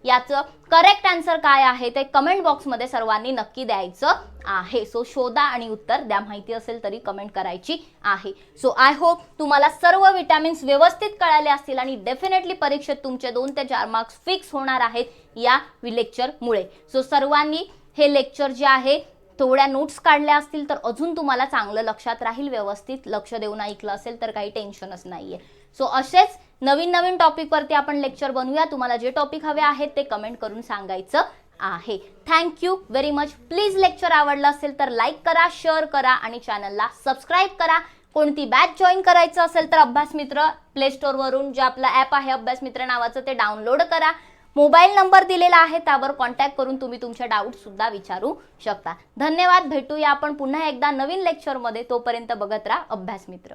याचं करेक्ट आन्सर काय आहे ते कमेंट बॉक्समध्ये सर्वांनी नक्की द्यायचं आहे. सो शोधा आणि उत्तर द्या. माहिती असेल तरी कमेंट करायची आहे. सो आय होप तुम्हाला सर्व विटॅमिन्स व्यवस्थित कळाले असतील आणि डेफिनेटली परीक्षेत तुमचे 2 ते 4 मार्क्स फिक्स होणार आहेत या लेक्चरमुळे. सो सर्वांनी हे लेक्चर जे आहे थोड्या नोट्स काढल्या असतील तर अजून तुम्हाला चांगलं लक्षात राहील. व्यवस्थित लक्ष देऊन ऐकलं असेल तर काही टेन्शनच नाहीये. सो असेच नवीन टॉपिकवरती आपण लेक्चर बनवूया. तुम्हाला जे टॉपिक हवे आहेत ते कमेंट करून सांगायचं आहे. Thank you very much. Please lecture आवडलं असेल तर लाईक करा, शेअर करा आणि चॅनलला सबस्क्राईब करा. कोणती बॅच जॉईन करायचं असेल तर अभ्यास मित्र प्ले स्टोअरवरून जे आपलं ॲप आहे अभ्यास मित्र नावाचं ते डाउनलोड करा. मोबाईल नंबर दिलेला आहे त्यावर कॉन्टॅक्ट करून तुम्ही तुमचे डाऊट सुद्धा विचारू शकता. धन्यवाद. भेटूया आपण पुन्हा एकदा नवीन लेक्चरमध्ये. तोपर्यंत बघत राहा अभ्यास मित्र.